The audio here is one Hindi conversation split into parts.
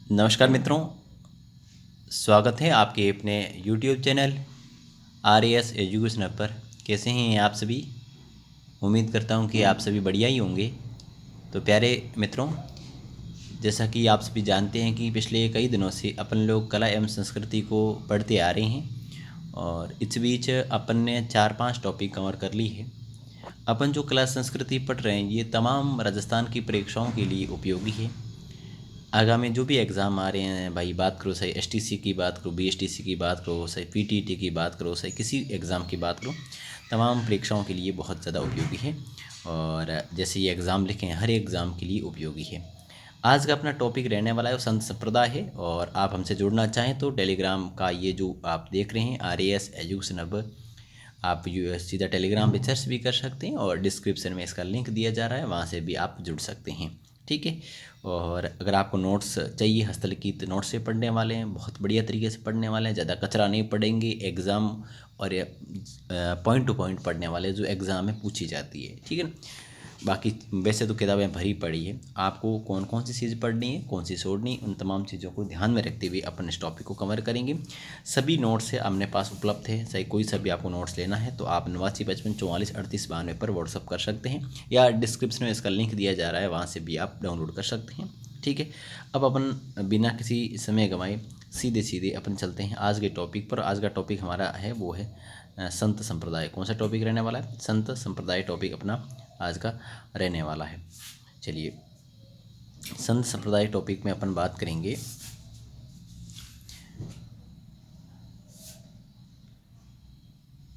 नमस्कार मित्रों, स्वागत है आपके अपने YouTube चैनल RAS एजुकेशनल पर। कैसे हैं आप सभी? उम्मीद करता हूं कि आप सभी बढ़िया ही होंगे। तो प्यारे मित्रों, जैसा कि आप सभी जानते हैं कि पिछले कई दिनों से अपन लोग कला एवं संस्कृति को पढ़ते आ रहे हैं और इस बीच अपन ने 4-5 टॉपिक कवर कर ली है। अपन जो कला संस्कृति पढ़ रहे हैं ये तमाम राजस्थान की परीक्षाओं के लिए उपयोगी है। आगामी जो भी एग्ज़ाम आ रहे हैं भाई, बात करो सही STC की, बात करो BSTC की, बात करो सही PTT की, बात करो सही किसी एग्ज़ाम की बात करो, तमाम परीक्षाओं के लिए बहुत ज़्यादा उपयोगी है। और जैसे ये एग्ज़ाम लिखे हैं हर एग्ज़ाम के लिए उपयोगी है। आज का अपना टॉपिक रहने वाला है वो संत संप्रदाय है। और आप हमसे जुड़ना चाहें तो टेलीग्राम का ये जो आप देख रहे हैं RAS एजुकेशन हब, आप सीधा टेलीग्राम पे सर्च भी कर सकते हैं और डिस्क्रिप्शन में इसका लिंक दिया जा रहा है, वहाँ से भी आप जुड़ सकते हैं। ठीक है। और अगर आपको नोट्स चाहिए, हस्तलिखित नोट्स से पढ़ने वाले हैं, बहुत बढ़िया तरीके से पढ़ने वाले हैं, ज़्यादा कचरा नहीं पढ़ेंगे, एग्ज़ाम और पॉइंट टू पॉइंट पढ़ने वाले जो एग्ज़ाम में पूछी जाती है। ठीक है ना। बाकी वैसे तो किताबें भरी पड़ी है, आपको कौन कौन सी चीज़ पढ़नी है, कौन सी छोड़नी, उन तमाम चीज़ों को ध्यान में रखते हुए अपन इस टॉपिक को कवर करेंगे। सभी नोट्स है अपने पास उपलब्ध है। चाहे कोई सा भी आपको नोट्स लेना है तो आप 8955443892 पर व्हाट्सअप कर सकते हैं या डिस्क्रिप्शन में इसका लिंक दिया जा रहा है, वहाँ से भी आप डाउनलोड कर सकते हैं। ठीक है। अब अपन बिना किसी समय गंवाए सीधे सीधे अपन चलते हैं आज के टॉपिक पर। आज का टॉपिक हमारा है वो है संत संप्रदाय। कौन सा टॉपिक रहने वाला है? संत संप्रदाय टॉपिक अपना आज का रहने वाला है। चलिए, संत संप्रदाय टॉपिक में अपन बात करेंगे।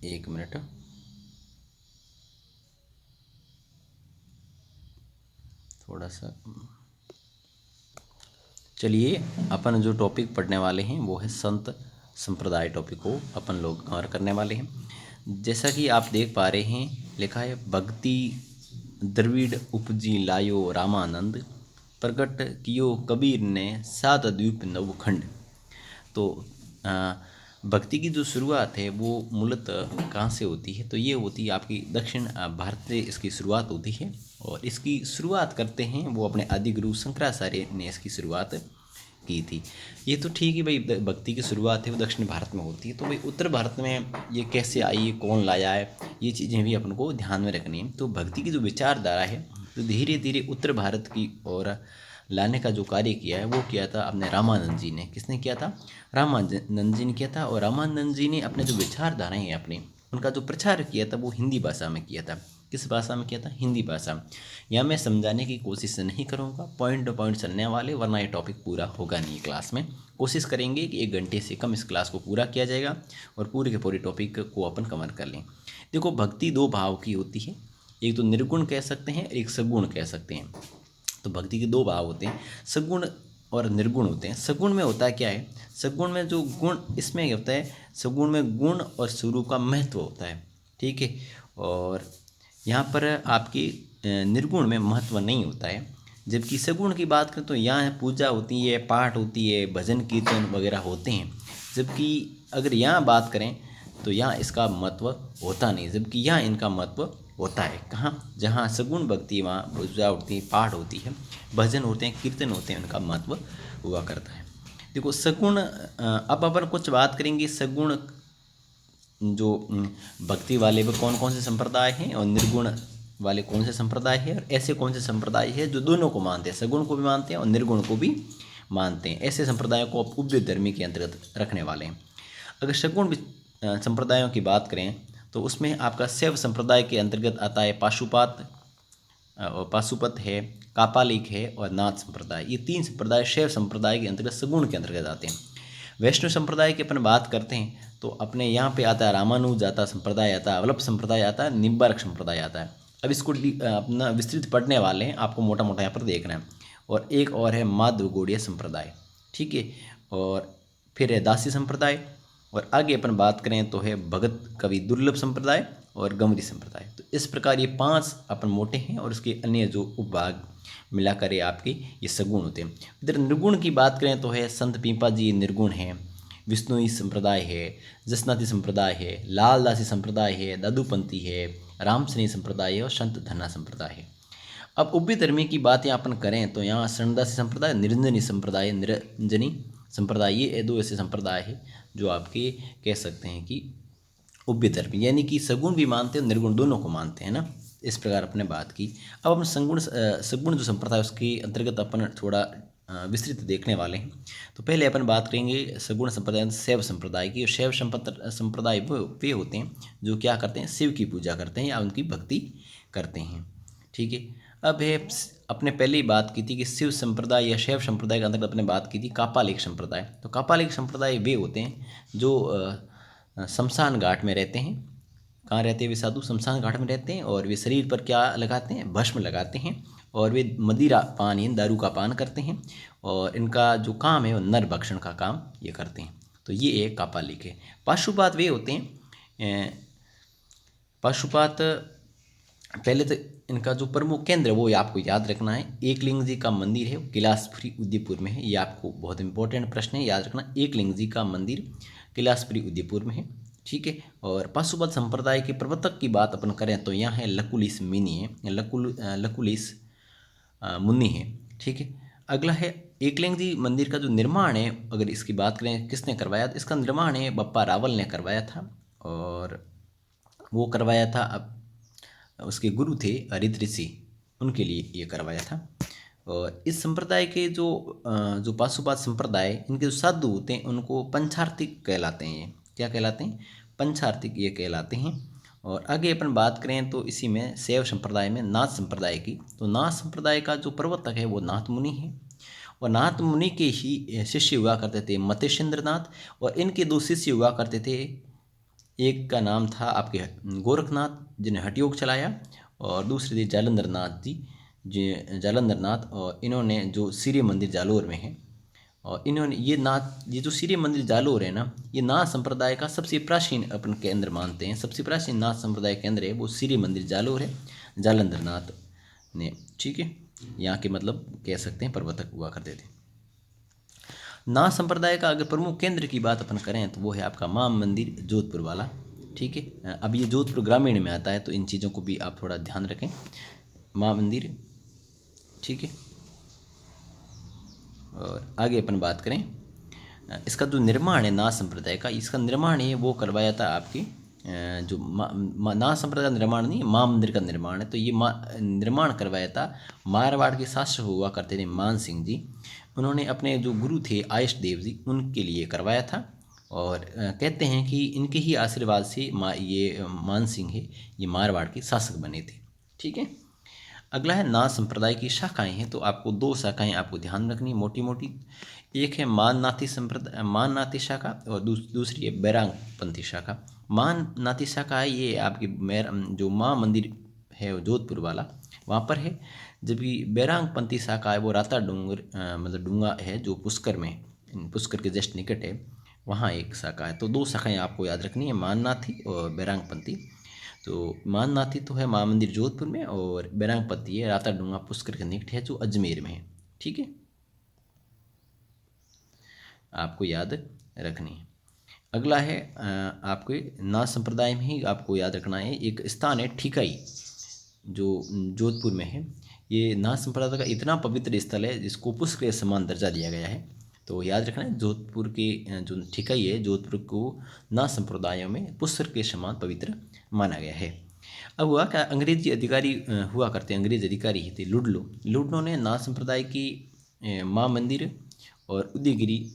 एक मिनट, थोड़ा सा। चलिए, अपन जो टॉपिक पढ़ने वाले हैं वो है संत संप्रदाय। टॉपिक को अपन लोग कवर करने वाले हैं। जैसा कि आप देख पा रहे हैं, लिखा है भक्ति द्रविड़ उपजी लायो रामानंद, प्रकट कियो कबीर ने सात द्वीप नवखंड। तो भक्ति की जो शुरुआत है वो मूलतः कहाँ से होती है? तो ये होती है आपकी दक्षिण भारत से इसकी शुरुआत होती है। और इसकी शुरुआत करते हैं वो अपने आदि गुरु शंकराचार्य ने इसकी शुरुआत की थी। ये तो ठीक है भाई, भक्ति की शुरुआत है वो दक्षिण भारत में होती है, तो भाई उत्तर भारत में ये कैसे आई, ये कौन लाया है, ये चीज़ें भी अपन को ध्यान में रखनी है। तो भक्ति की जो विचारधारा है तो धीरे धीरे उत्तर भारत की ओर लाने का जो कार्य किया है वो किया था अपने रामानंद जी ने। किसने किया था? रामानंद जी ने किया था। और रामानंद जी ने अपने जो विचारधाराएं हैं अपनी, उनका जो प्रचार किया था वो हिंदी भाषा में किया था। किस भाषा में किया था? हिंदी भाषा। यहाँ मैं समझाने की कोशिश नहीं करूँगा, पॉइंट टू पॉइंट चलने वाले, वरना ये टॉपिक पूरा होगा नहीं क्लास में। कोशिश करेंगे कि 1 घंटे से कम इस क्लास को पूरा किया जाएगा और पूरे के पूरे टॉपिक को अपन कवर कर लें। देखो, भक्ति 2 भाव की होती है, एक तो निर्गुण कह सकते हैं, एक सगुण कह सकते हैं। तो भक्ति के 2 भाव होते हैं, सगुण और निर्गुण होते हैं। सगुण में होता है क्या है? सगुण में जो गुण इसमें होता है, सगुण में गुण और स्वरूप का महत्व होता है। ठीक है। और यहाँ पर आपकी निर्गुण में महत्व नहीं होता है। जबकि सगुण की बात करें तो यहाँ पूजा होती है, पाठ होती है, भजन कीर्तन वगैरह होते हैं। जबकि अगर यहाँ बात करें तो यहाँ इसका महत्व होता नहीं, जबकि यहाँ इनका महत्व होता है। कहाँ? जहाँ सगुण भक्ति वहाँ पूजा होती है, पाठ होती है, भजन होते हैं, कीर्तन होते हैं, उनका महत्व हुआ करता है। देखो सगुण, अब अपन कुछ बात करेंगे सगुण जो भक्ति वाले में कौन कौन से संप्रदाय हैं और निर्गुण वाले कौन से संप्रदाय हैं, और ऐसे कौन से संप्रदाय हैं जो दोनों को मानते हैं, सगुण को भी मानते हैं और निर्गुण को भी मानते हैं। ऐसे संप्रदायों को उपद्व्य धर्मी के अंतर्गत रखने वाले हैं। अगर सगुण संप्रदायों की बात करें तो उसमें आपका शैव संप्रदाय के अंतर्गत आता है पाशुपात और पाशुपत है, कापालिक है और नाथ संप्रदाय। ये 3 संप्रदाय शैव संप्रदाय के अंतर्गत सगुण के अंतर्गत आते हैं। वैष्णव संप्रदाय की अपन बात करते हैं तो अपने यहाँ पे आता है रामानुज आता संप्रदाय, आता है वल्लभ संप्रदाय, आता है निम्बार्क संप्रदाय आता है। अब इसको अपना विस्तृत पढ़ने वाले हैं, आपको मोटा मोटा यहाँ पर देखना है। और एक और है माधव गौड़िया संप्रदाय। ठीक है। और फिर है दासी संप्रदाय। और आगे अपन बात करें तो है भगत कवि दुर्लभ संप्रदाय और गमरी संप्रदाय। तो इस प्रकार ये 5 अपन मोटे हैं और इसके अन्य जो उपभाग मिलाकर ये आपके ये सगुण होते हैं। इधर निर्गुण की बात करें तो है संत पीपा जी निर्गुण है, विष्णुई संप्रदाय है, जसनाथी संप्रदाय है, लालदासी संप्रदाय है, दादूपंथी है, रामसनी संप्रदाय है और संत धन्ना संप्रदाय है। अब उभयधर्मी की बात यहाँ अपन करें तो यहाँ शरणदासी संप्रदाय, निरंजनी संप्रदाय, निरंजनी संप्रदाय, ये दो ऐसे संप्रदाय है जो आपके कह सकते हैं कि उभयधर्मी, यानी कि सगुण भी मानते हैं और निर्गुण दोनों को मानते हैं ना। इस प्रकार अपने बात की। अब अपन सगुण जो संप्रदाय उसके अंतर्गत अपन थोड़ा विस्तृत देखने वाले हैं। तो पहले अपन बात करेंगे सगुण संप्रदाय शैव संप्रदाय की। शैव संप्रदाय वे होते हैं जो क्या करते हैं, शिव की पूजा करते हैं या उनकी भक्ति करते हैं। ठीक है। अब है अपने पहले ही बात की थी कि शिव संप्रदाय या शैव संप्रदाय के अंतर्गत अपने बात की थी कापालिक संप्रदाय। तो कापालिक संप्रदाय वे होते हैं जो शमशान घाट में रहते हैं। कहाँ रहते हैं वे साधु? शमशान घाट में रहते हैं। और वे शरीर पर क्या लगाते हैं? भस्म लगाते हैं। और वे मदिरा पान यानी दारू का पान करते हैं। और इनका जो काम है वो नर भक्षण का काम ये करते हैं। तो ये एक कापालिक है। पाशुपात वे होते हैं, पाशुपात पहले तो इनका जो प्रमुख केंद्र है वो आपको याद रखना है। एकलिंग जी का मंदिर है, कैलाशपुरी उदयपुर में है। ये आपको बहुत इंपॉर्टेंट प्रश्न है, याद रखना। एकलिंग जी का मंदिर कैलाशपुरी उदयपुर में है। ठीक है। और पाशुपात संप्रदाय के प्रवर्तक की बात अपन करें तो यहाँ है लकुलिस मुनि है, लकुलिस मुनि है। ठीक है। अगला है एकलिंग जी मंदिर का जो निर्माण है, अगर इसकी बात करें किसने करवाया, तो इसका निर्माण है बप्पा रावल ने करवाया था। और वो करवाया था, अब उसके गुरु थे हरित ऋषि, उनके लिए ये करवाया था। और इस संप्रदाय के जो पाशुपात संप्रदाय, इनके जो साधु होते हैं उनको पंचार्थिक कहलाते हैं। ये क्या कहलाते हैं? पंचार्थिक ये कहलाते हैं। और आगे अपन बात करें तो इसी में शैव संप्रदाय में नाथ संप्रदाय की। तो नाथ संप्रदाय का जो प्रवर्तक है वो नाथ मुनि है। और नाथ मुनि के ही शिष्य हुआ करते थे मतेशेंद्र नाथ। और इनके दो शिष्य हुआ करते थे, एक का नाम था आपके गोरखनाथ जिन्हें हठयोग चलाया, और दूसरे थे जालंधर नाथ जी, जालंधर नाथ। और इन्होंने जो सूर्य मंदिर जालोर में है, और इन्होंने ये जो सूर्य मंदिर जालोर है ना, ये नाथ संप्रदाय का सबसे प्राचीन अपन केंद्र मानते हैं। सबसे प्राचीन नाथ संप्रदाय केंद्र है वो सूर्य मंदिर जालोर है, जालंधर नाथ ने। ठीक है। यहाँ के मतलब कह सकते हैं प्रवर्तक हुआ करते थे। नाथ संप्रदाय का अगर प्रमुख केंद्र की बात अपन करें तो वो है आपका मां मंदिर जोधपुर वाला। ठीक है। अब ये जोधपुर ग्रामीण में आता है तो इन चीज़ों को भी आप थोड़ा ध्यान रखें। मां मंदिर। ठीक है। और आगे अपन बात करें, इसका जो निर्माण है नाथ संप्रदाय का, इसका निर्माण है वो करवाया था आपकी जो नाथ संप्रदाय का निर्माण नहीं, मां मंदिर का निर्माण है। तो ये निर्माण करवाया था मारवाड़ के शासक हुआ करते थे मान सिंह जी। उन्होंने अपने जो गुरु थे आयश देव जी, उनके लिए करवाया था। और कहते हैं कि इनके ही आशीर्वाद से ये मान सिंह है ये मारवाड़ के शासक बने थे। ठीक है। अगला है नाथ संप्रदाय की शाखाएं हैं। तो आपको दो शाखाएं आपको ध्यान रखनी मोटी मोटी। एक है माननाथी संप्रदाय, माननाथी शाखा, और दूसरी है बैरांग पंथी शाखा। माननाथी शाखा है ये आपकी जो माँ मंदिर है जोधपुर वाला वहाँ पर है। जबकि बैरांग पंथी शाखा है वो राता डूंगर मतलब डूंगा है जो पुष्कर में, पुष्कर के जस्ट निकट है, वहाँ एक शाखा है। तो दो शाखाएं आपको याद रखनी है, माननाथी और बैरांग पंथी। तो माननाथी तो है माँ मंदिर जोधपुर में, और बैरांगपति है राता डूंगा पुष्कर के निकट है जो अजमेर में है। ठीक है। आपको याद रखनी है। अगला है आपके नाथ संप्रदाय में ही आपको याद रखना है एक स्थान है ठीकाई जो जोधपुर में है। ये नाथ संप्रदाय का इतना पवित्र स्थल है जिसको पुष्कर के समान दर्जा दिया गया है। तो याद रखना है जोधपुर के जो ठीकाई है जोधपुर को नाथ संप्रदायों में पुष्कर के समान पवित्र माना गया है। अब हुआ क्या, अंग्रेजी अधिकारी हुआ करते, अंग्रेज अधिकारी थे लुडलो ने नाथ संप्रदाय की माँ मंदिर और उदयगिरी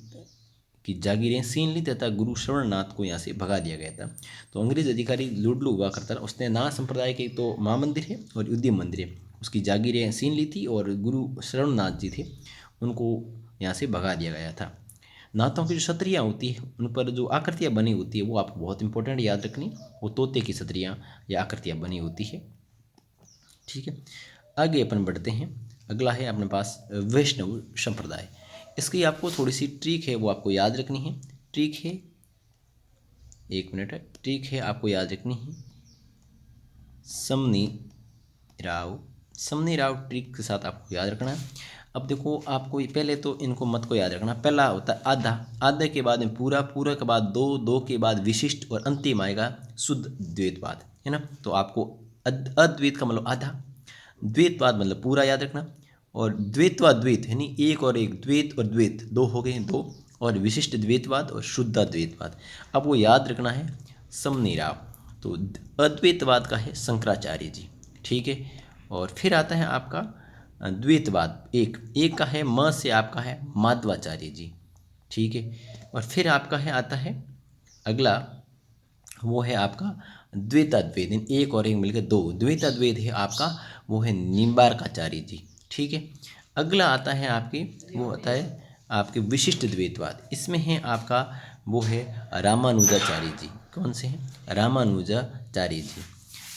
की जागीरें छीन ली तथा गुरु श्रवणनाथ को यहाँ से भगा दिया गया था। तो अंग्रेज अधिकारी लुडलो हुआ करता था, उसने नाथ संप्रदाय के तो माँ मंदिर है और उद्यम मंदिर है उसकी जागीरें छीन ली थी, और गुरु श्रवणनाथ जी थे उनको यहाँ से भगा दिया गया था। नाथों की जो छतरियाँ होती है उन पर जो आकृतियाँ बनी होती है वो आपको बहुत इंपॉर्टेंट याद रखनी, वो तोते की छतरियाँ या आकृतियाँ बनी होती है। ठीक है। आगे अपन बढ़ते हैं। अगला है अपने पास वैष्णव संप्रदाय। इसकी आपको थोड़ी सी ट्रिक है वो आपको याद रखनी है। ट्रिक है, एक मिनट है, ट्रिक है आपको याद रखनी है समनी राव ट्रिक के साथ आपको याद रखना है। अब देखो आपको पहले तो इनको मत को याद रखना। पहला होता है आधा, आधे के बाद में पूरा, पूरा के बाद दो, दो के बाद विशिष्ट, और अंतिम आएगा शुद्ध द्वैतवाद, है ना। तो आपको अद्वैत का मतलब आधा, द्वैतवाद मतलब पूरा याद रखना, और द्वैतवाद द्वैत यानी एक और एक, द्वैत और द्वैत दो हो गए दो, और विशिष्ट द्वैतवाद और शुद्धाद्वैतवाद। अब वो याद रखना है समनीराव। तो अद्वैतवाद का है शंकराचार्य जी, ठीक है। और फिर आता है आपका द्वैतवाद, एक एक का है म से आपका है माधवाचार्य जी, ठीक है। और फिर आपका है आता है अगला, वो है आपका द्वैताद्वैत, एक और एक मिलकर दो, द्वैताद्वैत है आपका, वो है निम्बार्काचार्य जी, ठीक है। अगला आता है आपके, वो आता है आपके विशिष्ट द्वैतवाद, इसमें है आपका वो है रामानुजाचार्य जी। कौन से हैं? रामानुजाचार्य जी।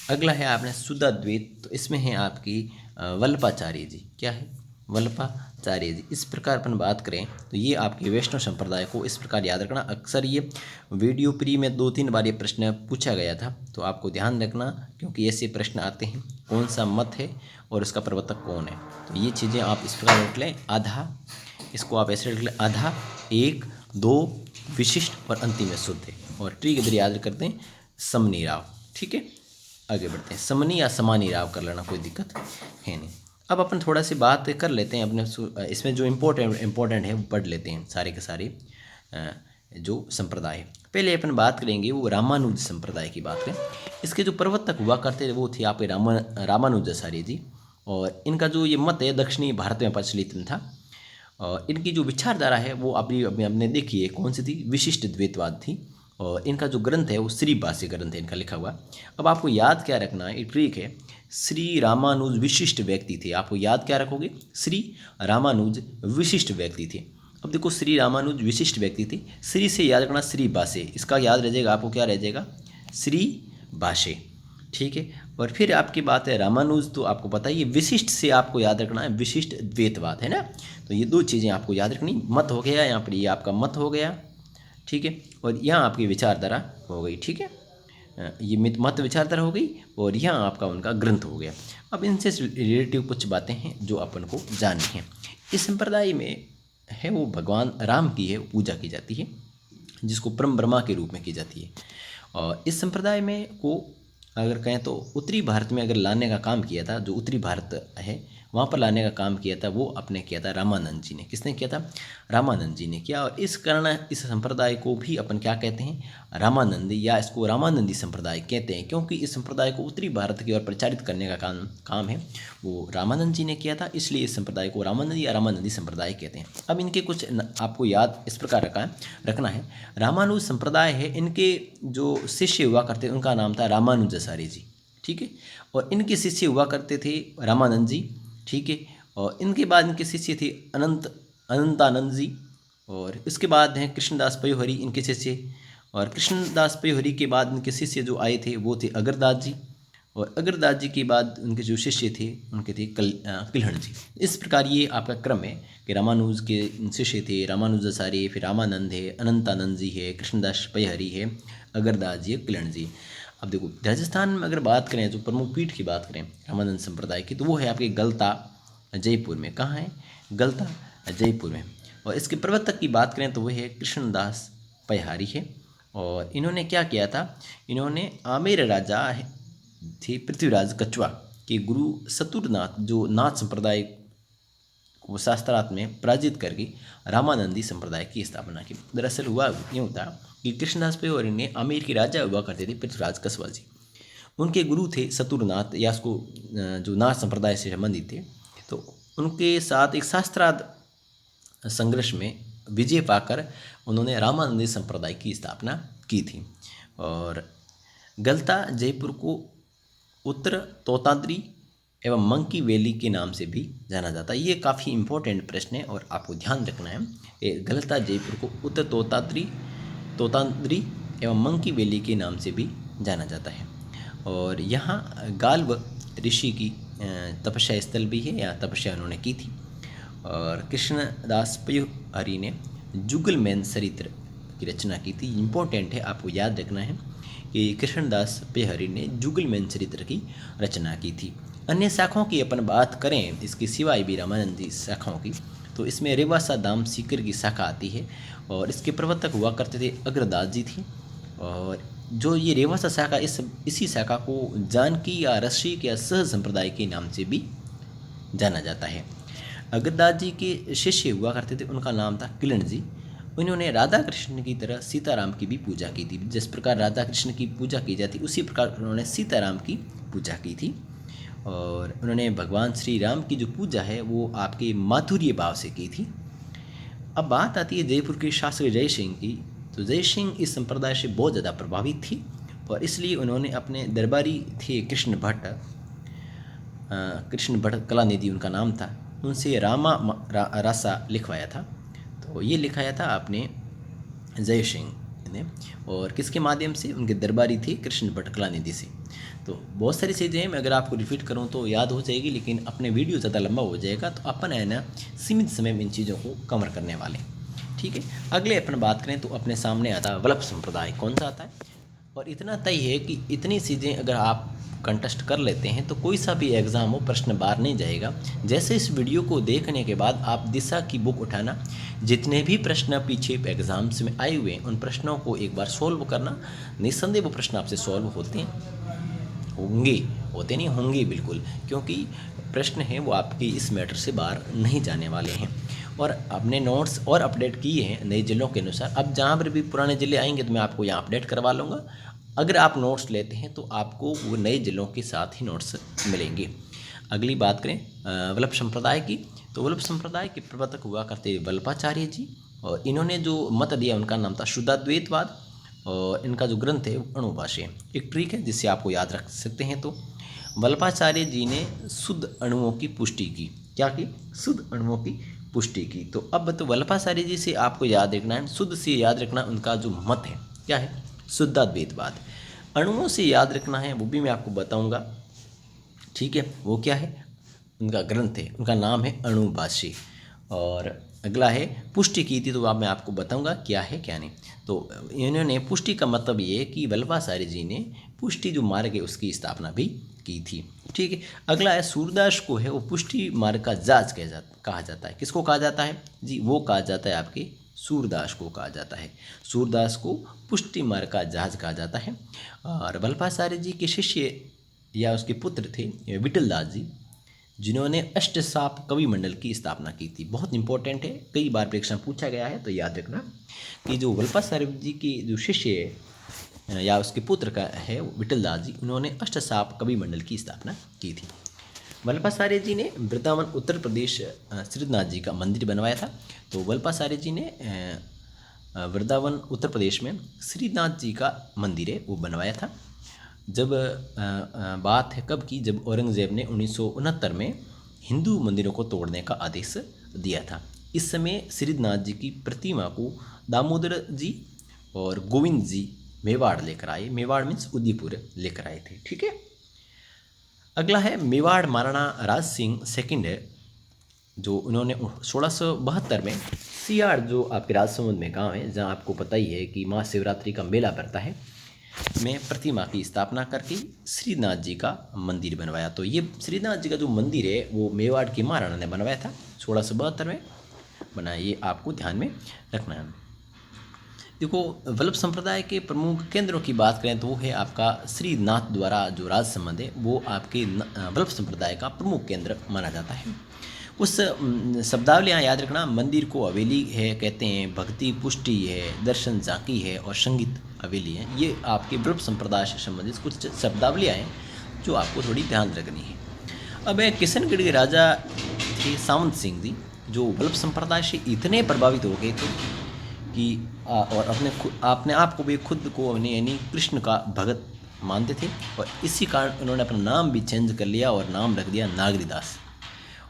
अगला है आपने शुद्धाद्वैत, तो इसमें है आपकी वल्लभाचार्य जी। क्या है? वल्लभाचार्य जी। इस प्रकार अपन बात करें तो ये आपके वैष्णव संप्रदाय को इस प्रकार याद रखना। अक्सर ये वीडियो प्री में 2-3 बार ये प्रश्न पूछा गया था, तो आपको ध्यान रखना, क्योंकि ऐसे प्रश्न आते हैं कौन सा मत है और इसका प्रवर्तक कौन है। तो ये चीज़ें आप इस प्रकार रख लें, आधा, इसको आप ऐसे रख लें, आधा, एक, दो, विशिष्ट और अंतिम में शुद्ध है। और ट्री के इधर याद करते हैं समनीराव, ठीक है। आगे बढ़ते हैं, समनी या समानीराव कर लेना, कोई दिक्कत है नहीं। अब अपन थोड़ा सी बात कर लेते हैं अपने इसमें जो इम्पोर्टेंट है वो पढ़ लेते हैं सारे के सारे जो संप्रदाय है। पहले अपन बात करेंगे वो रामानुज संप्रदाय की बात करें। इसके जो प्रवर्तक हुआ करते थे वो थे आपके रामानुजाचार्य जी, और इनका जो ये मत है दक्षिणी भारत में प्रचलित था। और इनकी जो विचारधारा है वो अभी हमने देखी है, कौन सी थी? विशिष्ट द्वैतवाद थी। और इनका जो ग्रंथ है वो श्री भाष्य ग्रंथ है इनका लिखा हुआ। अब आपको याद क्या रखना है, ट्रिक है, श्री रामानुज विशिष्ट व्यक्ति थे। आपको याद क्या रखोगे? श्री रामानुज विशिष्ट व्यक्ति थे। अब देखो, श्री रामानुज विशिष्ट व्यक्ति थे, श्री से याद रखना श्री भाष्य, इसका याद रह जाएगा आपको, क्या रह जाएगा? श्री भाष्य, ठीक है। और फिर आपकी बात है रामानुज, तो आपको पता है ये विशिष्ट से आपको याद रखना है विशिष्ट द्वैतवाद, है ना। तो ये दो चीज़ें आपको याद रखनी, मत हो गया यहाँ पर, ये आपका मत हो गया, ठीक है, और यहाँ आपकी विचारधारा हो गई, ठीक है। ये मत विचारधारा हो गई, और यहाँ आपका उनका ग्रंथ हो गया। अब इनसे रिलेटिव कुछ बातें हैं जो अपन को जाननी है। इस संप्रदाय में है वो भगवान राम की है पूजा की जाती है, जिसको परम ब्रह्मा के रूप में की जाती है। और इस संप्रदाय में को अगर कहें तो उत्तरी भारत में अगर लाने का काम किया था, जो उत्तरी भारत है वहाँ पर लाने का काम किया था, वो अपने किया था रामानंद जी ने। किसने किया था? रामानंद जी ने किया। और इस कारण इस संप्रदाय को भी अपन क्या कहते हैं? रामानंदी, या इसको रामानंदी संप्रदाय कहते हैं, क्योंकि इस संप्रदाय को उत्तरी भारत की ओर प्रचारित करने का काम है वो रामानंद जी ने किया था, इसलिए इस संप्रदाय को रामानंदी या रामानंदी संप्रदाय कहते हैं। अब इनके कुछ आपको याद इस प्रकार रखना है। रामानुज संप्रदाय है, इनके जो शिष्य हुआ करते उनका नाम था रामानुजाचार्य जी, ठीक है। और इनके शिष्य हुआ करते थे रामानंद जी, ठीक है। और इनके बाद इनके शिष्य थे अनंतानंद जी, और इसके बाद हैं कृष्णदास पयोहरी इनके शिष्य। और कृष्णदास पयोहरी के बाद इनके शिष्य जो आए थे वो थे अगरदास जी, और अगरदास जी के बाद उनके जो शिष्य थे उनके थे किल्हण जी। इस प्रकार ये आपका क्रम है कि रामानुज के शिष्य थे रामानुजाचार्य, फिर रामानंद है, अनंतानंद जी है, कृष्णदास पयोहरी है, अगरदास जी है, किल्हण जी। अब देखो, राजस्थान में अगर बात करें, जो प्रमुख पीठ की बात करें रामानंद संप्रदाय की, तो वो है आपके गलता जयपुर में। कहाँ है? गलता जयपुर में। और इसके प्रवर्तक की बात करें तो वो है कृष्णदास पयोहरी है। और इन्होंने क्या किया था? इन्होंने आमेर राजा थे पृथ्वीराज कछवाहा के गुरु सतुरनाथ, जो नाथ संप्रदाय को शास्त्रार्थ में पराजित करके रामानंदी संप्रदाय की स्थापना की। दरअसल हुआ यूँ था कि कृष्णदास पयोहरी ने आमेर के राजा हुआ करते थे पृथ्वीराज कछवाहा जी, उनके गुरु थे सतुरनाथ, या उसको जो नाथ संप्रदाय से संबंधित थे। तो उनके साथ एक शास्त्रार्थ संघर्ष में विजय पाकर उन्होंने रामानंदी संप्रदाय की स्थापना की थी। और गलता जयपुर को उत्तर तोताद्री एवं मंकी वैली के नाम से भी जाना जाता है। ये काफ़ी इंपॉर्टेंट प्रश्न है और आपको ध्यान रखना है। गलता जयपुर को उत्तर तोताद्री एवं मंकी वैली के नाम से भी जाना जाता है। और यहाँ गाल्व ऋषि की तपस्या स्थल भी है, यहाँ तपस्या उन्होंने की थी। और कृष्णदास पयोहरी ने जुगलमैन चरित्र की रचना की थी। इम्पोर्टेंट है, आपको याद रखना है कि कृष्णदास पयोहरी ने जुगलमैन चरित्र की रचना की थी। अन्य शाखाओं की अपन बात करें, इसके सिवाय भी रामानंदी शाखाओं की, तो इसमें रेवासा दाम सीकर की शाखा आती है, और इसके प्रवर्तक हुआ करते थे अग्रदास जी थे। और जो ये रेवासा शाखा, इसी शाखा को जानकी या रसिक या सह संप्रदाय के नाम से भी जाना जाता है। अगरदास जी के शिष्य हुआ करते थे, उनका नाम था किरण जी। उन्होंने राधा कृष्ण की तरह सीताराम की भी पूजा की थी। जिस प्रकार राधा कृष्ण की पूजा की जाती उसी प्रकार उन्होंने सीताराम की पूजा की थी। और उन्होंने भगवान श्री राम की जो पूजा है वो आपके माधुर्य भाव से की थी। अब बात आती है जयपुर के शासक जय सिंह की। तो जय सिंह इस संप्रदाय से बहुत ज़्यादा प्रभावित थी और इसलिए उन्होंने अपने दरबारी थे कृष्ण भट्ट कलानिधि उनका नाम था, उनसे रासा लिखवाया था। तो ये लिखाया था आपने जय सिंह ने, और किसके माध्यम से? उनके दरबारी थे कृष्ण भट्ट कलानिधि से। तो बहुत सारी चीज़ें हैं, मैं अगर आपको रिपीट करूं तो याद हो जाएगी, लेकिन अपने वीडियो ज़्यादा लंबा हो जाएगा, तो अपन है ना सीमित समय में इन चीज़ों को कवर करने वाले, ठीक है। अगले अपन बात करें तो अपने सामने आता है वल्लभ संप्रदाय। कौन सा आता है? और इतना तय है कि इतनी चीज़ें अगर आप कंटेस्ट कर लेते हैं तो कोई सा भी एग्ज़ाम हो प्रश्न बाहर नहीं जाएगा। जैसे इस वीडियो को देखने के बाद आप दिशा की बुक उठाना, जितने भी प्रश्न पीछे एग्ज़ाम्स में आए हुए हैं उन प्रश्नों को एक बार सॉल्व करना। निस्संदेह वो प्रश्न आपसे सॉल्व होते नहीं होंगे बिल्कुल, क्योंकि प्रश्न हैं वो आपकी इस मैटर से बाहर नहीं जाने वाले हैं। और अपने नोट्स और अपडेट किए हैं नए जिलों के अनुसार। अब जहाँ पर भी पुराने ज़िले आएंगे तो मैं आपको यहाँ अपडेट करवा लूँगा। अगर आप नोट्स लेते हैं तो आपको वो नए ज़िलों के साथ ही नोट्स मिलेंगे। अगली बात करें वल्लभ संप्रदाय की, तो वल्लभ संप्रदाय के प्रवर्तक हुआ करते वल्लभाचार्य जी, और इन्होंने जो मत दिया उनका नाम था शुद्धाद्वैतवाद, और इनका जो ग्रंथ है वो अणुभाष्य। एक ट्रिक है जिससे आपको याद रख सकते हैं। तो वल्लभाचार्य जी ने शुद्ध अणुओं की पुष्टि की। क्या की? शुद्ध अणुओं की पुष्टि की। तो अब तो वल्लभाचार्य जी से आपको याद रखना है, शुद्ध से याद रखना उनका जो मत है क्या है? शुद्धाद्वैतवाद। अणुओं से याद रखना है वो भी मैं आपको बताऊंगा, ठीक है। वो क्या है? उनका ग्रंथ है, उनका नाम है अणुभाष्य। और अगला है पुष्टि की थी, तो अब मैं आपको बताऊंगा क्या है क्या नहीं। तो इन्होंने पुष्टि का मतलब ये है कि वल्लभाचार्य जी ने पुष्टि जो मार्ग है उसकी स्थापना भी की थी, ठीक है। अगला है सूरदास को है वो पुष्टि मार्ग का जाज कहा जाता है। किसको कहा जाता है जी? वो कहा जाता है आपके सूरदास को कहा जाता है। सूरदास को पुष्टि मार्ग का जहाज कहा जाता है। और वल्लभाचार्य जी के शिष्य या उसके पुत्र थे विठलदास जी, जिन्होंने अष्टसाप कवि मंडल की स्थापना की थी। बहुत इंपॉर्टेंट है, कई बार परीक्षा पूछा गया है, तो याद रखना कि जो वल्लभाचार्य जी की जो शिष्य है या उसके पुत्र का है विठलदास जी, उन्होंने अष्टसाप कवि मंडल की स्थापना की थी। वल्लभाचार्य जी ने वृंदावन उत्तर प्रदेश श्रीनाथ जी का मंदिर बनवाया था। तो वल्लभाचार्य जी ने वृंदावन उत्तर प्रदेश में श्रीनाथ जी का मंदिर है वो बनवाया था। जब बात है कब की? जब औरंगज़ेब ने 1969 में हिंदू मंदिरों को तोड़ने का आदेश दिया था। इस समय श्रीनाथ जी की प्रतिमा को दामोदर जी और गोविंद जी मेवाड़ लेकर आए। मेवाड़ मीन्स उदयपुर लेकर आए थे, ठीक है। अगला है मेवाड़ महाराणा राज सिंह सेकंड है, जो उन्होंने 1672 में सियाड़, जो आपके राजसमंद में गांव है, जहां आपको पता ही है कि महाशिवरात्रि का मेला पड़ता है, में प्रतिमा की स्थापना करके श्रीनाथ जी का मंदिर बनवाया। तो ये श्रीनाथ जी का जो मंदिर है वो मेवाड़ के महाराणा ने बनवाया था, 1672 में बनाया। ये आपको ध्यान में रखना है। देखो, वल्लभ संप्रदाय के प्रमुख केंद्रों की बात करें तो वो है आपका श्रीनाथ द्वारा जो राजसमंद है वो आपके वल्लभ संप्रदाय का प्रमुख केंद्र माना जाता है। उस शब्दावलियाँ याद रखना, मंदिर को हवेली है कहते हैं, भक्ति पुष्टि है, दर्शन झांकी है और संगीत हवेली है। ये आपके वल्लभ संप्रदाय से संबंधित कुछ शब्दावलियाँ हैं जो आपको थोड़ी ध्यान रखनी है। अब किशनगढ़ के राजा थे सावंत सिंह जी, जो वल्लभ संप्रदाय से इतने प्रभावित हो गए थे कि और अपने आप को भी खुद को यानी कृष्ण का भगत मानते थे, और इसी कारण उन्होंने अपना नाम भी चेंज कर लिया और नाम रख दिया नागरीदास।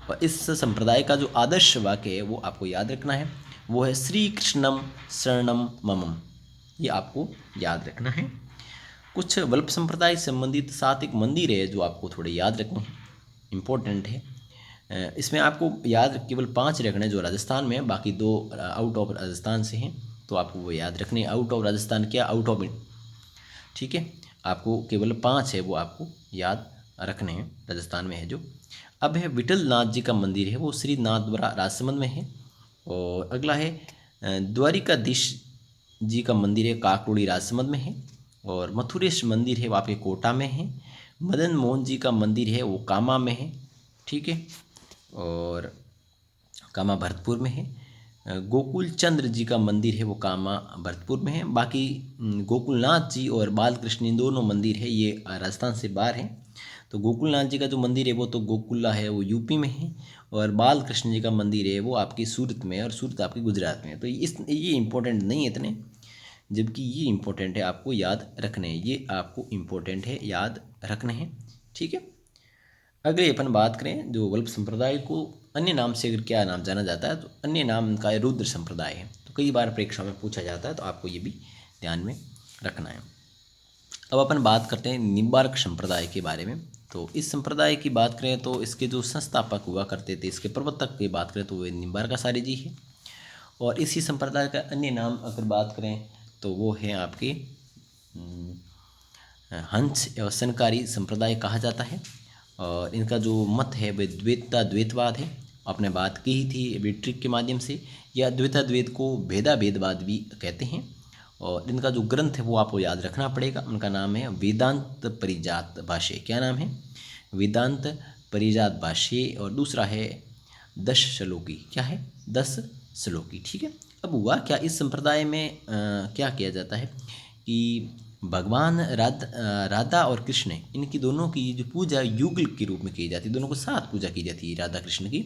और इस संप्रदाय का जो आदर्श वाक्य है वो आपको याद रखना है, वो है श्री कृष्णम शरणम ममम। ये आपको याद रखना है। कुछ वल्लभ संप्रदाय संबंधित 7 एक मंदिर है जो आपको थोड़े याद रखने हैं, इम्पोर्टेंट है। इसमें आपको याद केवल 5 रखने जो राजस्थान में है, बाकी 2 आउट ऑफ राजस्थान से हैं, तो आपको वो याद रखने। आउट ऑफ राजस्थान क्या? आउट ऑफ, ठीक है। आपको केवल 5 है वो आपको याद रखने हैं, राजस्थान में है जो। अब है विठलनाथ जी का मंदिर है, वो श्रीनाथद्वारा राजसमंद में है। और अगला है द्वारिकाधीश जी का मंदिर है, काकरोड़ी राजसमंद में है। और मथुरेश मंदिर है वो आपके कोटा में है। मदन मोहन जी का मंदिर है वो कामा में है, ठीक है, और कामा भरतपुर में है। गोकुल चंद्र जी का मंदिर है वो कामा भरतपुर में है। बाकी गोकुलनाथ जी और बालकृष्ण इन दोनों मंदिर है ये राजस्थान से बाहर हैं। तो गोकुलनाथ जी का जो मंदिर है वो तो गोकुला है वो यूपी में है, और बालकृष्ण जी का मंदिर है वो आपकी सूरत में है, और सूरत आपकी गुजरात में है। तो ये इंपॉर्टेंट नहीं है इतने, जबकि ये इंपॉर्टेंट है, आपको याद रखने हैं, ये आपको इंपॉर्टेंट है, याद रखने हैं, ठीक है। अगले अपन बात करें जो वल्लभ संप्रदाय को अन्य नाम से अगर क्या नाम जाना जाता है, तो अन्य नाम का रुद्र संप्रदाय है। तो कई बार परीक्षा में पूछा जाता है, तो आपको ये भी ध्यान में रखना है। अब अपन बात करते हैं निम्बार्क संप्रदाय के बारे में। तो इस संप्रदाय की बात करें तो इसके जो संस्थापक हुआ करते थे, इसके प्रवर्तक की बात करें तो वे निम्बार्काचार्य जी है। और इसी संप्रदाय का अन्य नाम अगर बात करें तो वो है आपके हंस एवं सनकारी संप्रदाय कहा जाता है। और इनका जो मत है वह द्वैतवाद है। आपने बात की ही थी अभी ट्रिक के माध्यम से। या द्वैत को भेदाभेदवाद भी कहते हैं। और इनका जो ग्रंथ है वो आपको याद रखना पड़ेगा। उनका नाम है वेदांत परिजात भाष्य। क्या नाम है? वेदांत परिजात भाष्य। और दूसरा है 10 श्लोकी। क्या है? 10 श्लोकी, ठीक है। अब हुआ क्या, इस संप्रदाय में क्या किया जाता है कि भगवान राधा और कृष्ण इनकी दोनों की जो पूजा युगल के रूप में की जाती है, दोनों को साथ पूजा की जाती है राधा कृष्ण की।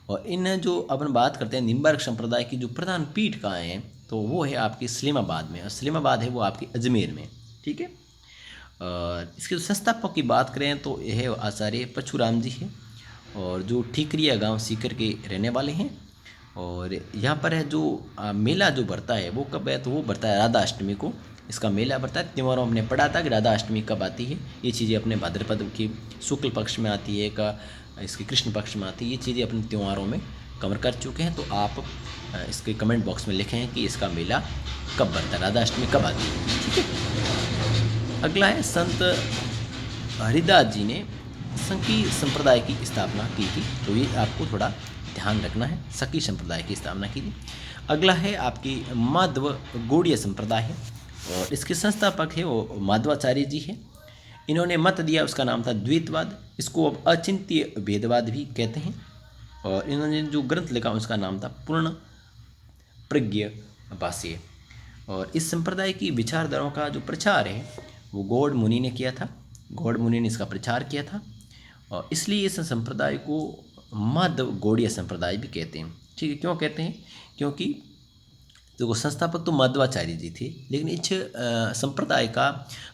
और इन जो अपन बात करते हैं निम्बार्क संप्रदाय की जो प्रधान पीठ कहाँ है, तो वो है आपकी इस्लामाबाद में। और इस्लामाबाद है वो आपकी अजमेर में, ठीक है। और इसके जो संस्थापक की बात करें तो यह आचार्य परशुराम जी है, और जो ठीकरिया गांव सीकर के रहने वाले हैं। और यहाँ पर है जो मेला जो भरता है वो कब है, तो वो भरता है राधा अष्टमी को। इसका मेला भरता है। त्योहारों में हमने पढ़ा था कि राधा अष्टमी कब आती है। ये चीज़ें अपने भाद्रपद की शुक्ल पक्ष में आती है, का इसके कृष्ण पक्ष में आती है। ये चीज़ें अपने त्योहारों में कवर कर चुके हैं। तो आप इसके कमेंट बॉक्स में लिखें कि इसका मेला कब भरता है, राधा अष्टमी कब आती है, ठीक है। अगला है संत हरिदास जी ने संकी संप्रदाय की स्थापना की थी। तो ये आपको थोड़ा ध्यान रखना है, सखी संप्रदाय की स्थापना की थी। अगला है आपकी माधव गौड़ीय संप्रदाय है, और इसके संस्थापक है वो माधवाचार्य जी है। इन्होंने मत दिया, उसका नाम था द्वैतवाद। इसको अब अचिंत्य भेदवाद भी कहते हैं। और इन्होंने जो ग्रंथ लिखा उसका नाम था पूर्ण प्रज्ञ भाष्य। और इस संप्रदाय की विचारधाराओं का जो प्रचार है वो गौड़ मुनि ने किया था। गौड़ मुनि ने इसका प्रचार किया था, और इसलिए इस संप्रदाय को माधव गौड़ीय संप्रदाय भी कहते हैं, ठीक है। क्यों कहते हैं? क्योंकि देखो संस्थापक तो माधवाचार्य जी थे, लेकिन इस संप्रदाय का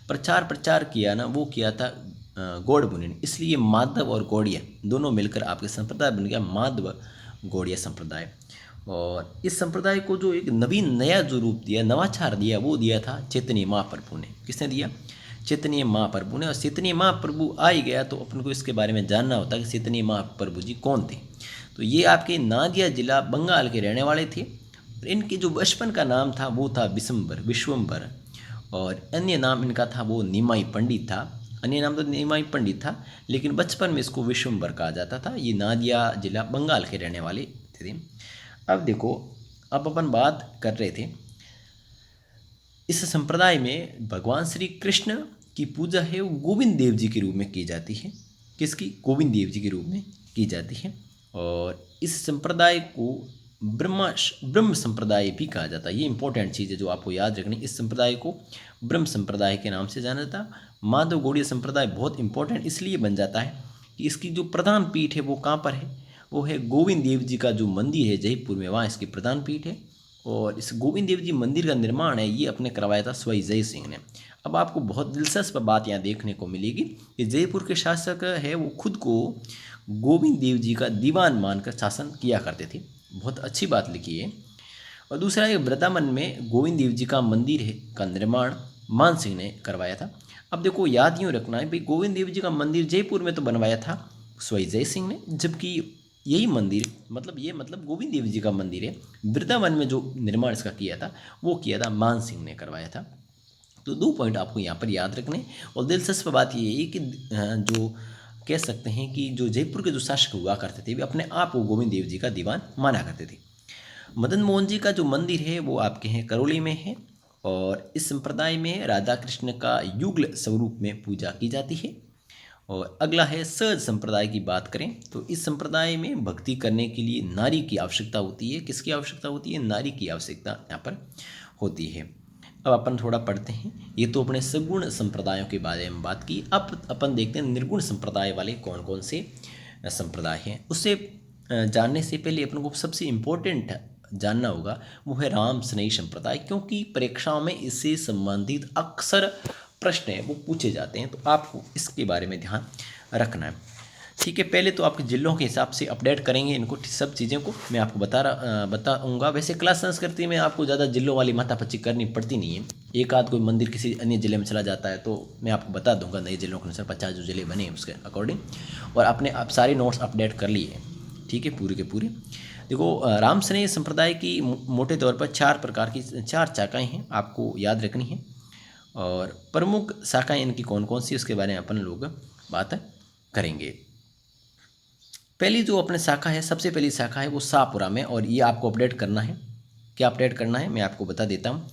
प्रचार किया ना, वो किया था गौड़ मुनि ने। इसलिए माधव और गौड़ीय दोनों मिलकर आपके संप्रदाय बन गया माधव गौड़ीय संप्रदाय। और इस संप्रदाय को जो एक नया जो रूप दिया, नवाचार दिया, वो दिया था चैतन्य महाप्रभु ने। किसने दिया? चैतन्य महाप्रभु ने। और चैतन्य महाप्रभु आ ही गया तो अपन को इसके बारे में जानना होता है कि चैतन्य महाप्रभु जी कौन थे। तो ये आपके नादिया जिला बंगाल के रहने वाले थे। इनके जो बचपन का नाम था वो था विश्वम्बर। और अन्य नाम इनका था वो निमाई पंडित था। अन्य नाम तो निमाई पंडित था, लेकिन बचपन में इसको विश्वम्बर कहा जाता था। ये नादिया जिला बंगाल के रहने वाले थे। अब देखो, अब अपन बात कर रहे थे इस संप्रदाय में भगवान श्री कृष्ण की पूजा है वो गोविंद देव जी के रूप में की जाती है। किसकी? गोविंद देव जी के रूप में की जाती है। और इस संप्रदाय को ब्रह्म संप्रदाय भी कहा जाता है। ये इंपॉर्टेंट चीज़ है जो आपको याद रखनी। इस संप्रदाय को ब्रह्म संप्रदाय के नाम से जाना जाता है। माधव गौड़ीय संप्रदाय बहुत इंपॉर्टेंट इसलिए बन जाता है कि इसकी जो प्रधान पीठ है वो कहाँ पर है, वो है गोविंद देव जी का जो मंदिर है जयपुर में, वहाँ इसकी प्रधान पीठ है। और इस गोविंद देव जी मंदिर का निर्माण है ये अपने करवाया था स्वाई जय सिंह ने। अब आपको बहुत दिलचस्प बात यहाँ देखने को मिलेगी कि जयपुर के शासक है वो खुद को गोविंद देव जी का दीवान मानकर शासन किया करते थे। बहुत अच्छी बात लिखी है। और दूसरा एक वृंदावन में गोविंद देव जी का मंदिर है का निर्माण मान सिंह ने करवाया था। अब देखो याद यूँ रखना है भाई, गोविंद देव जी का मंदिर जयपुर में तो बनवाया था स्वाई जय सिंह ने, जबकि यही मंदिर मतलब गोविंद देव जी का मंदिर है वृंदावन में जो निर्माण इसका किया था वो किया था मान सिंह ने करवाया था। तो 2 पॉइंट आपको यहाँ पर याद रखने। और दिलचस्प बात ये है कि जो कह सकते हैं कि जो जयपुर के जो शासक हुआ करते थे वे अपने आप को गोविंद देव जी का दीवान माना करते थे। मदन मोहन जी का जो मंदिर है वो आपके हैं करौली में है। और इस संप्रदाय में राधा कृष्ण का युगल स्वरूप में पूजा की जाती है। और अगला है सहज संप्रदाय की बात करें तो इस संप्रदाय में भक्ति करने के लिए नारी की आवश्यकता होती है। किसकी आवश्यकता होती है? नारी की आवश्यकता यहाँ पर होती है। अब अपन थोड़ा पढ़ते हैं। ये तो अपने सगुण संप्रदायों के बारे में बात की। अब अपन देखते हैं निर्गुण संप्रदाय वाले कौन कौन से संप्रदाय हैं। उससे जानने से पहले अपन को सबसे इम्पोर्टेंट जानना होगा वो है राम स्नेही संप्रदाय, क्योंकि परीक्षाओं में इससे संबंधित अक्सर प्रश्न है वो पूछे जाते हैं, तो आपको इसके बारे में ध्यान रखना है। ठीक है, पहले तो आपके जिलों के हिसाब से अपडेट करेंगे इनको, सब चीज़ों को मैं आपको बताऊंगा। वैसे क्लास संस्कृति में आपको ज़्यादा जिलों वाली माथापच्ची करनी पड़ती नहीं है। एक आध कोई मंदिर किसी अन्य जिले में चला जाता है तो मैं आपको बता दूंगा नए जिलों के अनुसार 50 जो जिले बने हैं उसके अकॉर्डिंग, और आपने आप सारे नोट्स अपडेट कर लिए। ठीक है, पूरे के पूरे। देखो, राम स्नेह संप्रदाय की मोटे तौर पर 4 प्रकार की 4 शाखाएँ हैं, आपको याद रखनी है। और प्रमुख शाखाएँ इनकी कौन कौन सी उसके बारे में अपन लोग बात करेंगे। पहली जो अपने शाखा है, सबसे पहली शाखा है वो शाहपुरा में, और ये आपको अपडेट करना है। क्या अपडेट करना है मैं आपको बता देता हूँ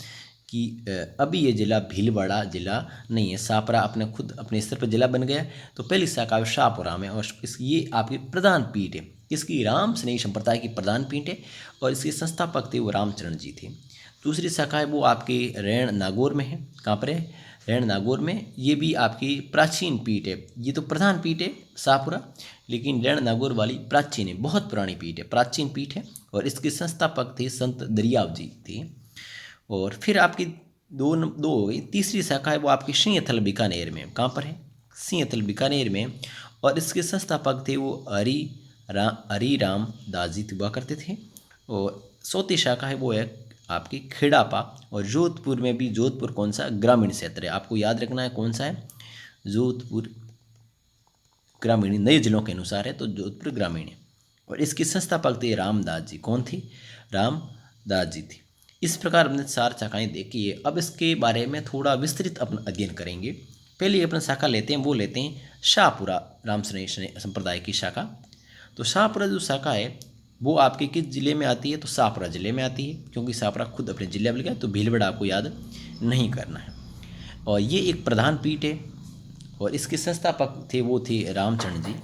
कि अभी ये जिला भीलवाड़ा जिला नहीं है, शाहपुरा अपने खुद अपने स्तर पर जिला बन गया। तो पहली शाखा है शाहपुरा में, और ये आपकी प्रधान पीठ है। इसकी राम स्नेही संप्रदाय की प्रधान पीठ है, और इसके संस्थापक थे वो रामचरण जी थे। दूसरी शाखा है वो आपके रैण नागौर में है। कहाँ पर है? रैण नागौर में। ये भी आपकी प्राचीन पीठ है। ये तो प्रधान पीठ है शाहपुरा, लेकिन रैण नागौर वाली प्राचीन है, बहुत पुरानी पीठ है, प्राचीन पीठ है। और इसके संस्थापक थे संत दरियाव जी थे। और फिर आपकी दो हो गई। तीसरी शाखा है वो आपकी सिंहथल बीकानेर में। कहाँ पर है? सिंहथल बीकानेर में। और इसके संस्थापक थे वो हरि राम दास जी हुआ करते थे। और चौथी शाखा है वो है आपकी खेड़ापा। और जोधपुर में भी, जोधपुर कौन सा? ग्रामीण क्षेत्र है, आपको याद रखना है कौन सा है? जोधपुर ग्रामीण, नए जिलों के अनुसार है तो जोधपुर ग्रामीण है। और इसके संस्थापक थे रामदास जी। कौन थे? रामदास जी थे। इस प्रकार हमने 4 शाखाएँ देखी है। अब इसके बारे में थोड़ा विस्तृत अपन अध्ययन करेंगे। पहले अपना शाखा लेते हैं, वो लेते हैं शाहपुरा राम स्नेही संप्रदाय की शाखा। तो शाहपुरा जो शाखा है वो आपके किस जिले में आती है? तो शाहपुरा जिले में आती है, क्योंकि शाहपुरा खुद अपने जिले में गया तो भीलवाड़ा आपको याद नहीं करना है। और ये एक प्रधान पीठ है, और इसके संस्थापक थे वो थे रामचरण जी।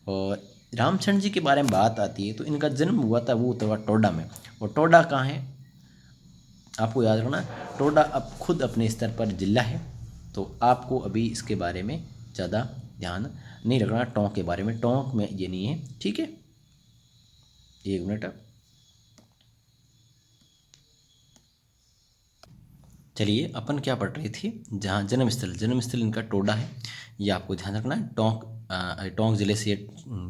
और रामचरण जी के बारे में बात आती है तो इनका जन्म हुआ था वो था टोडा में। और टोडा कहाँ है आपको याद रखना। टोडा अब खुद अपने स्तर पर जिला है, तो आपको अभी इसके बारे में ज़्यादा ध्यान नहीं रखना। टोंक के बारे में, टोंक में ये नहीं है। ठीक है, 1 मिनट। चलिए, अपन क्या पढ़ रहे थे? जहाँ जन्मस्थल इनका टोडा है, ये आपको ध्यान रखना है। टोंक जिले से ये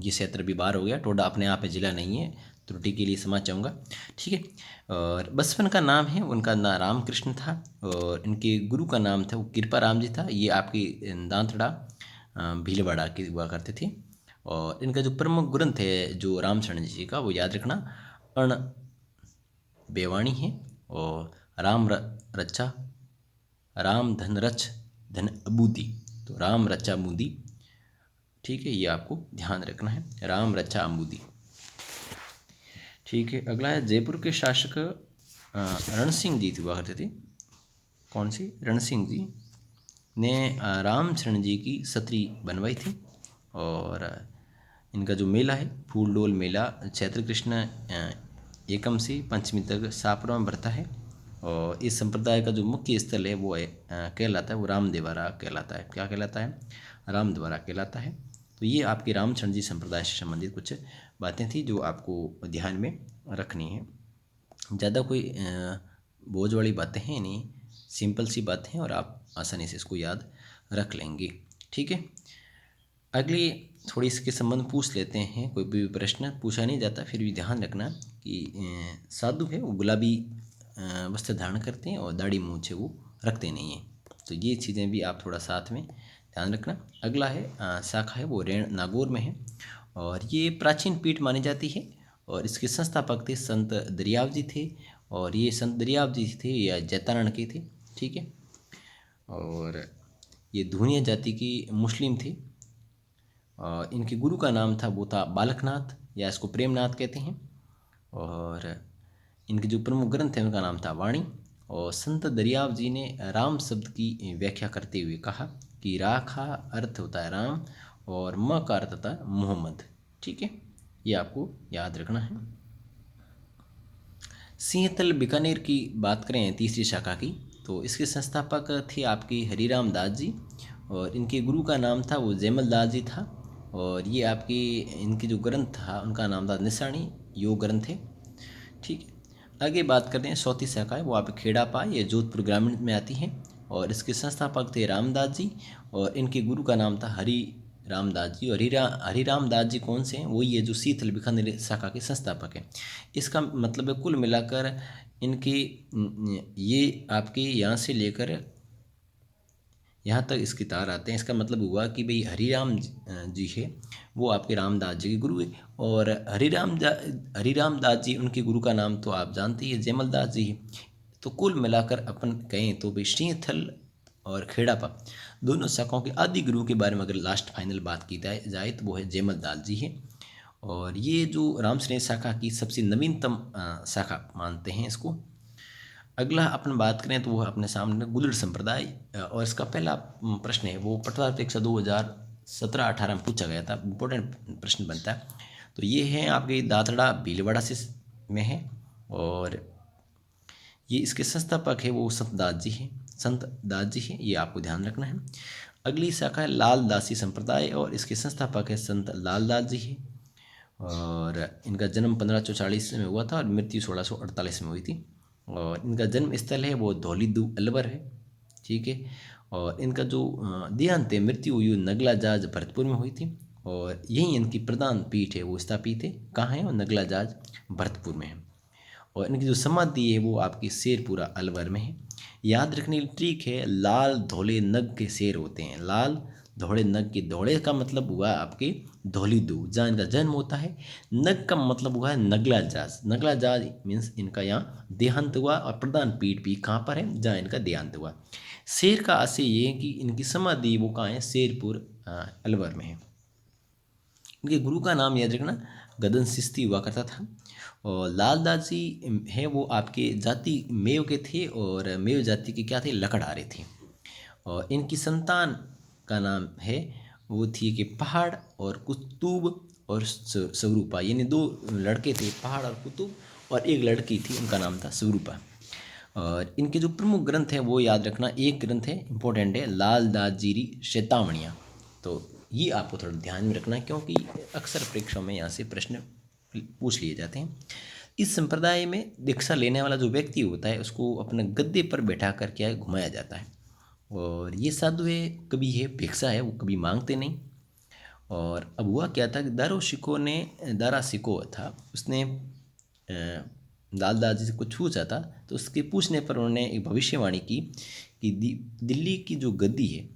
क्षेत्र भी बाहर हो गया। टोडा अपने आप में जिला नहीं है, त्रुटि के लिए क्षमा चाहूँगा। ठीक है। और बचपन का नाम है उनका रामकृष्ण था, और इनके गुरु का नाम था वो कृपा राम जी था। ये आपकी दांतड़ा भीलवाड़ा के हुआ करते थे। और इनका जो प्रमुख ग्रंथ है जो रामचरण जी का, वो याद रखना अण बेवाणी है। और रचा राम धन रच धन अबूदी, तो राम रचा अबूदी। ठीक है, ये आपको ध्यान रखना है, राम रचा अबूदी। ठीक है, अगला है जयपुर के शासक रण सिंह जी हुआ करते थे। कौन सी? रण सिंह जी ने रामचरण जी की छतरी बनवाई थी। और इनका जो मेला है फूलडोल मेला चैत्र कृष्ण एकम से पंचमी तक शाहपुरा में भरता है। और इस संप्रदाय का जो मुख्य स्थल है वो है कहलाता है वो रामदेवरा कहलाता है। क्या कहलाता है? रामदेवरा कहलाता है। तो ये आपके रामचरण जी संप्रदाय से संबंधित कुछ बातें थी जो आपको ध्यान में रखनी है। ज़्यादा कोई बोझ वाली बातें हैं नहीं, सिंपल सी बातें हैं और आप आसानी से इसको याद रख लेंगे। ठीक है, अगली थोड़ी इसके संबंध पूछ लेते हैं। कोई भी प्रश्न पूछा नहीं जाता, फिर भी ध्यान रखना कि साधु है वो गुलाबी वस्त्र धारण करते हैं और दाढ़ी मूंछ है वो रखते नहीं हैं। तो ये चीज़ें भी आप थोड़ा साथ में ध्यान रखना। अगला है शाखा है वो रैण नागौर में है, और ये प्राचीन पीठ मानी जाती है। और इसके संस्थापक थे संत दरियाव जी थे, और ये संत दरियाव जी थे या जैतारण के थे। ठीक है, और ये धुनिया जाति की मुस्लिम थे। और इनके गुरु का नाम था वो था बालकनाथ, या इसको प्रेमनाथ कहते हैं। और इनके जो प्रमुख ग्रंथ हैं उनका नाम था वाणी। और संत दरियाव जी ने राम शब्द की व्याख्या करते हुए कहा कि रा का अर्थ होता है राम और म का अर्थ होता है मोहम्मद। ठीक है, ये आपको याद रखना है। सिंहतल बीकानेर की बात करें तीसरी शाखा की, तो इसके संस्थापक थे आपके हरिराम दास जी, और इनके गुरु का नाम था वो जयमल दास जी था। और ये आपकी इनके जो ग्रंथ था उनका नाम था निशानी योग ग्रंथ है। ठीक है, आगे बात करते हैं चौथी शाखा है, वो आप खेड़ा पा, ये जोधपुर ग्रामीण में आती है, और इसके संस्थापक थे रामदास जी, और इनके गुरु का नाम था हरि रामदास जी। और हरिराम दास जी कौन से हैं? वही है जो शीतल बीकानेर शाखा के संस्थापक हैं। इसका मतलब है कुल मिलाकर इनके ये आपके यहाँ से लेकर यहाँ तक इसके तार आते हैं। इसका मतलब हुआ कि भाई हरिराम जी है वो आपके रामदास जी के गुरु है, और हरिराम दास जी उनके गुरु का नाम तो आप जानते ही है, जयमल दास जी है। तो कुल मिलाकर अपन कहें तो भाई श्रीथल और खेड़ापा दोनों शाखाओं के आदि गुरु के बारे में अगर लास्ट फाइनल बात की जाए तो वो है जयमल दास जी है। और ये जो राम स्नेह शाखा की सबसे नवीनतम शाखा मानते हैं इसको। अगला अपन बात करें तो वो अपने सामने गुदड़ संप्रदाय, और इसका पहला प्रश्न है वो पटवार परीक्षा 2017-18 में पूछा गया था, इम्पोर्टेंट प्रश्न बनता है। तो ये है आपके दातड़ा भीलवाड़ा से में है, और ये इसके संस्थापक है वो संत दास जी हैं, ये आपको ध्यान रखना है। अगली शाखा है लाल दासी संप्रदाय, और इसके संस्थापक है संत लाल दास जी है, और इनका जन्म 1540 में हुआ था और मृत्यु 1648 में हुई थी। और इनका जन्म स्थल है वो धौलीदू अलवर है। ठीक है, और इनका जो देहांत है मृत्यु हुई नगला जाज भरतपुर में हुई थी, और यही इनकी प्रधान पीठ है वो स्थापित है कहाँ है, वो नगला जाज भरतपुर में है। और इनकी जो समाधि है वो आपकी शेरपुरा अलवर में है। याद रखने की ट्रिक है, लाल धोले नग के शेर होते हैं, लाल धोले नग के, धोले का मतलब हुआ आपके धौलीदू जहाँ इनका जन्म होता है, नग का मतलब हुआ है नगला जाज, नगला जाज मीन्स इनका यहाँ देहांत हुआ, और प्रधान पीठ भी कहाँ पर है जहाँ इनका देहांत हुआ। शेर का आशय ये है कि इनकी समाधि वो कहाँ है, शेरपुर अलवर में है। इनके गुरु का नाम याद रखना गदन सिस्ती हुआ करता था। और लाल दास जी हैं वो आपके जाति मेव के थे, और मेव जाति के क्या थे, लकड़हारे थे। और इनकी संतान का नाम है वो थी कि पहाड़ और कुतुब और स्वरूपा, यानी दो लड़के थे पहाड़ और कुतुब, और एक लड़की थी उनका नाम था स्वरूपा। और इनके जो प्रमुख ग्रंथ हैं वो याद रखना, एक ग्रंथ है इंपॉर्टेंट है लाल दास जीरी शैतामणियाँ। तो ये आपको थोड़ा ध्यान में रखना है क्योंकि अक्सर परीक्षाओं में यहाँ से प्रश्न पूछ लिए जाते हैं। इस संप्रदाय में दीक्षा लेने वाला जो व्यक्ति होता है उसको अपने गद्दे पर बैठा कर क्या घुमाया जाता है, और ये साधु है कभी है भिक्षा है वो कभी मांगते नहीं। और अब हुआ क्या था कि दारा सिको था, उसने लाल दास जी से कुछ पूछा था, तो उसके पूछने पर उन्होंने एक भविष्यवाणी की कि दिल्ली की जो गद्दी है,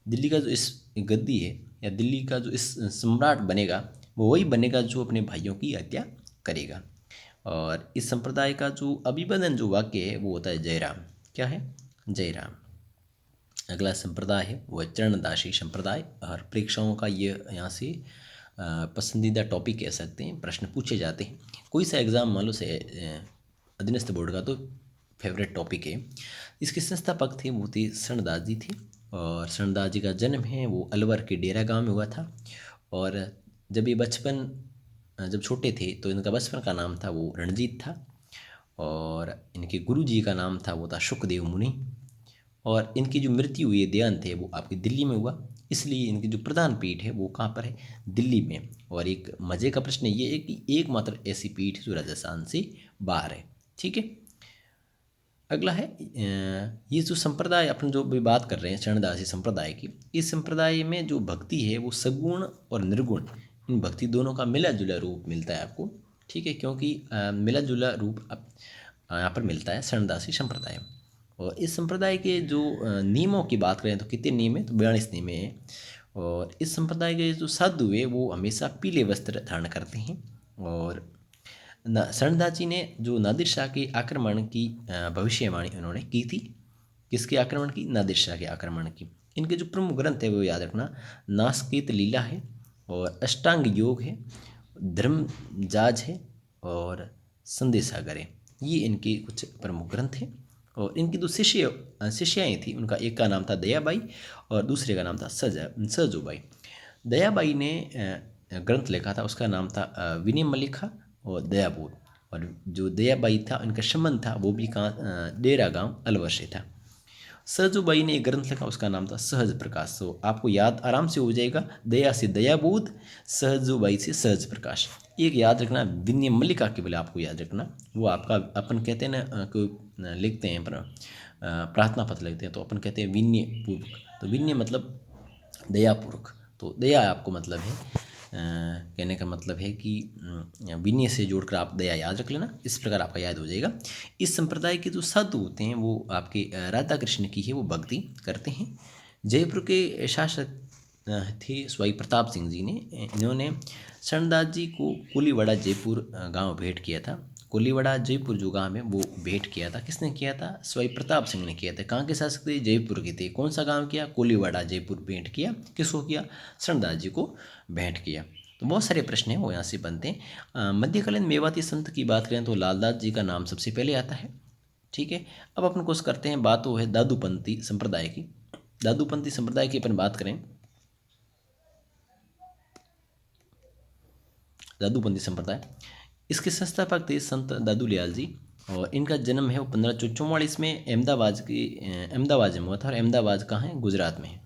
दिल्ली का जो इस गद्दी है या दिल्ली का जो इस सम्राट बनेगा वो वही बनेगा जो अपने भाइयों की हत्या करेगा। और इस संप्रदाय का जो अभिवादन जो वाक्य है वो होता है जयराम। क्या है, जयराम। अगला संप्रदाय है वो है चरणदासी संप्रदाय, और परीक्षाओं का ये यहाँ से पसंदीदा टॉपिक कह सकते हैं, प्रश्न पूछे जाते हैं। कोई सा एग्ज़ाम मान लो से अधीनस्थ बोर्ड का तो फेवरेट टॉपिक है। इसके संस्थापक थे वो थे शरणदास जी थे, और शरणदास जी का जन्म है वो अलवर के डेरा गांव में हुआ था। और जब ये जब छोटे थे तो इनका बचपन का नाम था वो रणजीत था, और इनके गुरु जी का नाम था वो था शुकदेव मुनि। और इनकी जो मृत्यु हुई है देहांत है वो आपकी दिल्ली में हुआ, इसलिए इनकी जो प्रधान पीठ है वो कहाँ पर है, दिल्ली में। और एक मज़े का प्रश्न ये है कि एकमात्र ऐसी पीठ है जो राजस्थान से बाहर है। ठीक है, अगला है ये जो संप्रदाय अपन जो भी बात कर रहे हैं शरणदासी संप्रदाय की, इस संप्रदाय में जो भक्ति है वो सगुण और निर्गुण इन भक्ति दोनों का मिला जुला रूप मिलता है आपको। ठीक है, क्योंकि मिला जुला रूप यहाँ पर मिलता है शरणदासी संप्रदाय में। और इस संप्रदाय के जो नियमों की बात करें तो कितने नियम है, तो 42 नियम है। और इस संप्रदाय के जो साधु है वो हमेशा पीले वस्त्र धारण करते हैं। और शरणदास जी ने जो नादिर शाह के आक्रमण की भविष्यवाणी उन्होंने की थी, किसके आक्रमण की, नादिर शाह के आक्रमण की। इनके जो प्रमुख ग्रंथ है वो याद रखना, नासकेत लीला है, और अष्टांग योग है, धर्म जाज है, और संदेशागर है। ये इनके कुछ प्रमुख ग्रंथ हैं। और इनकी दो शिष्याएँ थी, उनका एक का नाम था दयाबाई और दूसरे का नाम था सजूबाई। दयाबाई ने ग्रंथ लिखा था, उसका नाम था विनय मलिखा और दयाबोध। और जो दयाबाई था, उनका संबंध था वो भी कहाँ, डेरा गांव अलवर से था। सहजूबाई ने एक ग्रंथ लिखा, उसका नाम था सहज प्रकाश। तो आपको याद आराम से हो जाएगा, दया से दयाबोध, सहजूबाई से सहज प्रकाश। एक याद रखना, विनय मल्लिका केवल आपको याद रखना, वो आपका अपन कहते हैं ना, कोई लिखते हैं पर प्रार्थना पत्र लिखते हैं तो अपन कहते हैं विनय पूर्वक, तो विनय मतलब दयापूर्वक। तो दया आपको मतलब है, कहने का मतलब है कि विनय से जोड़कर आप दया याद रख लेना, इस प्रकार आपका याद हो जाएगा। इस संप्रदाय के जो साधु होते हैं वो आपके राधा कृष्ण की है वो भक्ति करते हैं। जयपुर के शासक थे स्वाई प्रताप सिंह जी ने, इन्होंने शरणदास जी को कोलीवाड़ा जयपुर गांव भेंट किया था। कोलीवाड़ा जयपुर जो गांव है वो भेंट किया था, किसने किया था? स्वाई प्रताप सिंह ने किया था। कहाँ के शासक थे? जयपुर के थे। कौन सा गांव किया? कोलीवाड़ा जयपुर भेंट किया। किसको किया? शरणदास जी को भेंट किया। तो बहुत सारे प्रश्न हैं वो यहाँ से बनते हैं। मध्यकालीन मेवाती संत की बात करें तो लालदास जी का नाम सबसे पहले आता है। ठीक है, अब अपन कुछ करते हैं, बात वो है दादूपंथी संप्रदाय की। दादूपंथी संप्रदाय की अपन बात करें, दादूपंथी संप्रदाय, इसके संस्थापक थे संत दादूलाल जी। और इनका जन्म है वो 1544 में अहमदाबाद में हुआ था। और अहमदाबाद कहाँ है? गुजरात में है।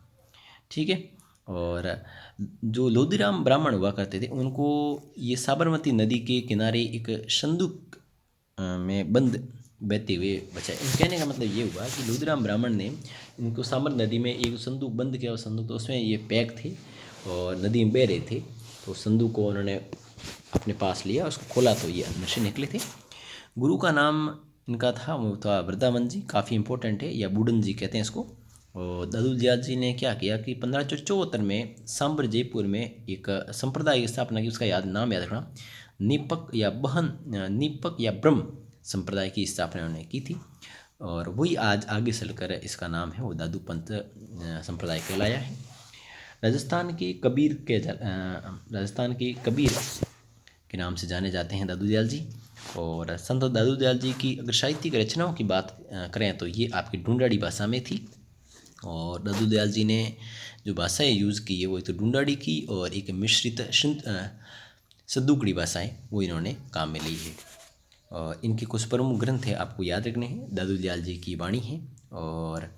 ठीक है, और जो लोधीराम ब्राह्मण हुआ करते थे उनको ये साबरमती नदी के किनारे एक संदूक में बंद बहते हुए बचाए। कहने का मतलब ये हुआ कि लोधीराम ब्राह्मण ने इनको साबर नदी में एक संदूक बंद किया, और संदूक तो उसमें ये पैक थे और नदी में बह रहे थे, तो संदूक को उन्होंने अपने पास लिया, उसको खोला तो ये अंदर से निकले थे। गुरु का नाम इनका था वो था वृंदावन जी, काफ़ी इंपॉर्टेंट है, या बूढ़न जी कहते हैं इसको। और दादूलाल जी ने क्या किया कि 1574 में सांबर जयपुर में एक संप्रदाय की स्थापना की, उसका नाम याद रखना, नीपक या ब्रह्म संप्रदाय की स्थापना उन्होंने की थी। और वही आज आगे चलकर इसका नाम है वो दादूपंथ संप्रदाय कहलाया है। राजस्थान के कबीर के नाम से जाने जाते हैं दादूलाल जी। और संत दादूलाल जी की अगर साहित्यिक रचनाओं की बात करें तो ये आपकी ढूंढाड़ी भाषा में थी। और दादूलाल जी ने जो भाषाएं यूज़ की है वो एक तो ढूंढाड़ी की और एक मिश्रित सद्दुकड़ी भाषाएं वो इन्होंने काम में ली है। और इनके कुछ प्रमुख ग्रंथ है आपको याद रखने हैं। दादूलाल जी की वाणी है, और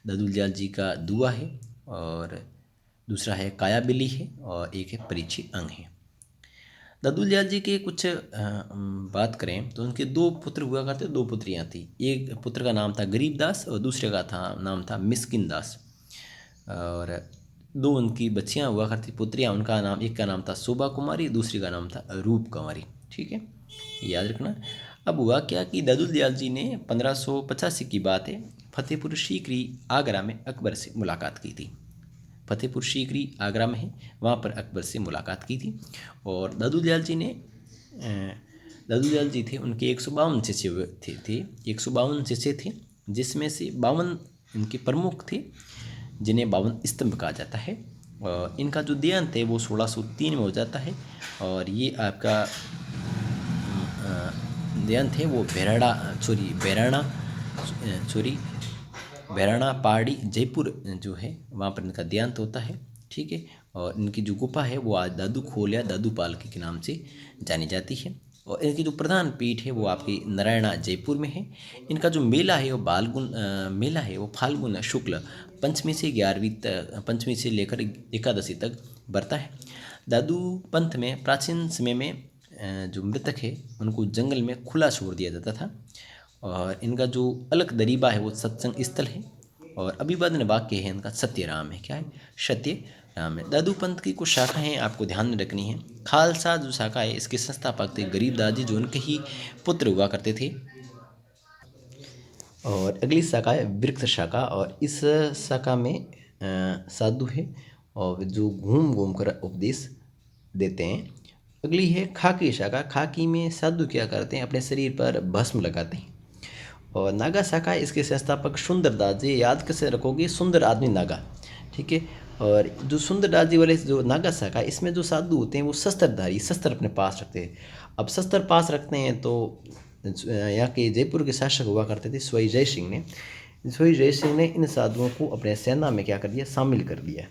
दादूलाल जी का दुआ है, और दूसरा है कायाबिली है, और एक है परिचित अंग है। दादूलाल जी के कुछ बात करें तो उनके दो पुत्र हुआ करते, दो पुत्रियां थी। एक पुत्र का नाम था गरीबदास और दूसरे का नाम था मिस्किन दास। और दो उनकी बच्चियां हुआ करती, पुत्रियां, उनका नाम, एक का नाम था शोभा कुमारी, दूसरी का नाम था रूप कुमारी। ठीक है, याद रखना। अब हुआ क्या कि दादूलाल जी ने 1585 की बात है, फतेहपुर सीकरी आगरा में अकबर से मुलाकात की थी। फतेहपुर सीकरी आगरा में है, वहाँ पर अकबर से मुलाकात की थी। और दादूलाल जी थे, उनके 152 शिष्य थे 152 शिष्य थे, जिसमें से 52 इनके प्रमुख थे, जिन्हें 52 स्तंभ कहा जाता है। और इनका जो देहांत है वो 1603 में हो जाता है। और ये आपका देहांत है वो बैराणा पहाड़ी जयपुर जो है वहाँ पर इनका देहांत होता है। ठीक है, और इनकी जो गुफा है वो आज दादू खोल या दादू पालकी के नाम से जानी जाती है। और इनकी जो प्रधान पीठ है वो आपकी नारायणा जयपुर में है। इनका जो मेला है वो फाल्गुन शुक्ल पंचमी से 11वीं तक, पंचमी से लेकर एकादशी तक बरता है। दादू पंथ में प्राचीन समय में जो मृतक है उनको जंगल में खुला छोड़ दिया जाता था। और इनका जो अलग दरीबा है वो सत्संग स्थल है। और अभिवादन वाक्य है इनका सत्यराम है। क्या है? सत्य राम है। दादू पंथ की कुछ शाखाएं आपको ध्यान में रखनी है। खालसा जो शाखा है इसके संस्थापक थे गरीबदास जी, जो उनके ही पुत्र हुआ करते थे। और अगली शाखा है वृक्ष शाखा, और इस शाखा में साधु है और जो घूम घूम कर उपदेश देते हैं। अगली है खाकी शाखा। खाकी में साधु क्या करते हैं? अपने शरीर पर भस्म लगाते हैं। और नागा शाखा, इसके संस्थापक सुंदरदास जी। याद कैसे रखोगे? सुंदर आदमी नागा। ठीक है, और जो सुंदरदास जी वाले जो नागा शाखा, इसमें जो साधु होते हैं वो शस्त्रधारी, शस्त्र अपने पास रखते हैं। अब शस्त्र पास रखते हैं तो यहाँ के जयपुर के शासक हुआ करते थे स्वई जय सिंह ने। स्वई जय सिंह ने इन साधुओं को अपने सेना में क्या कर दिया, शामिल कर दिया।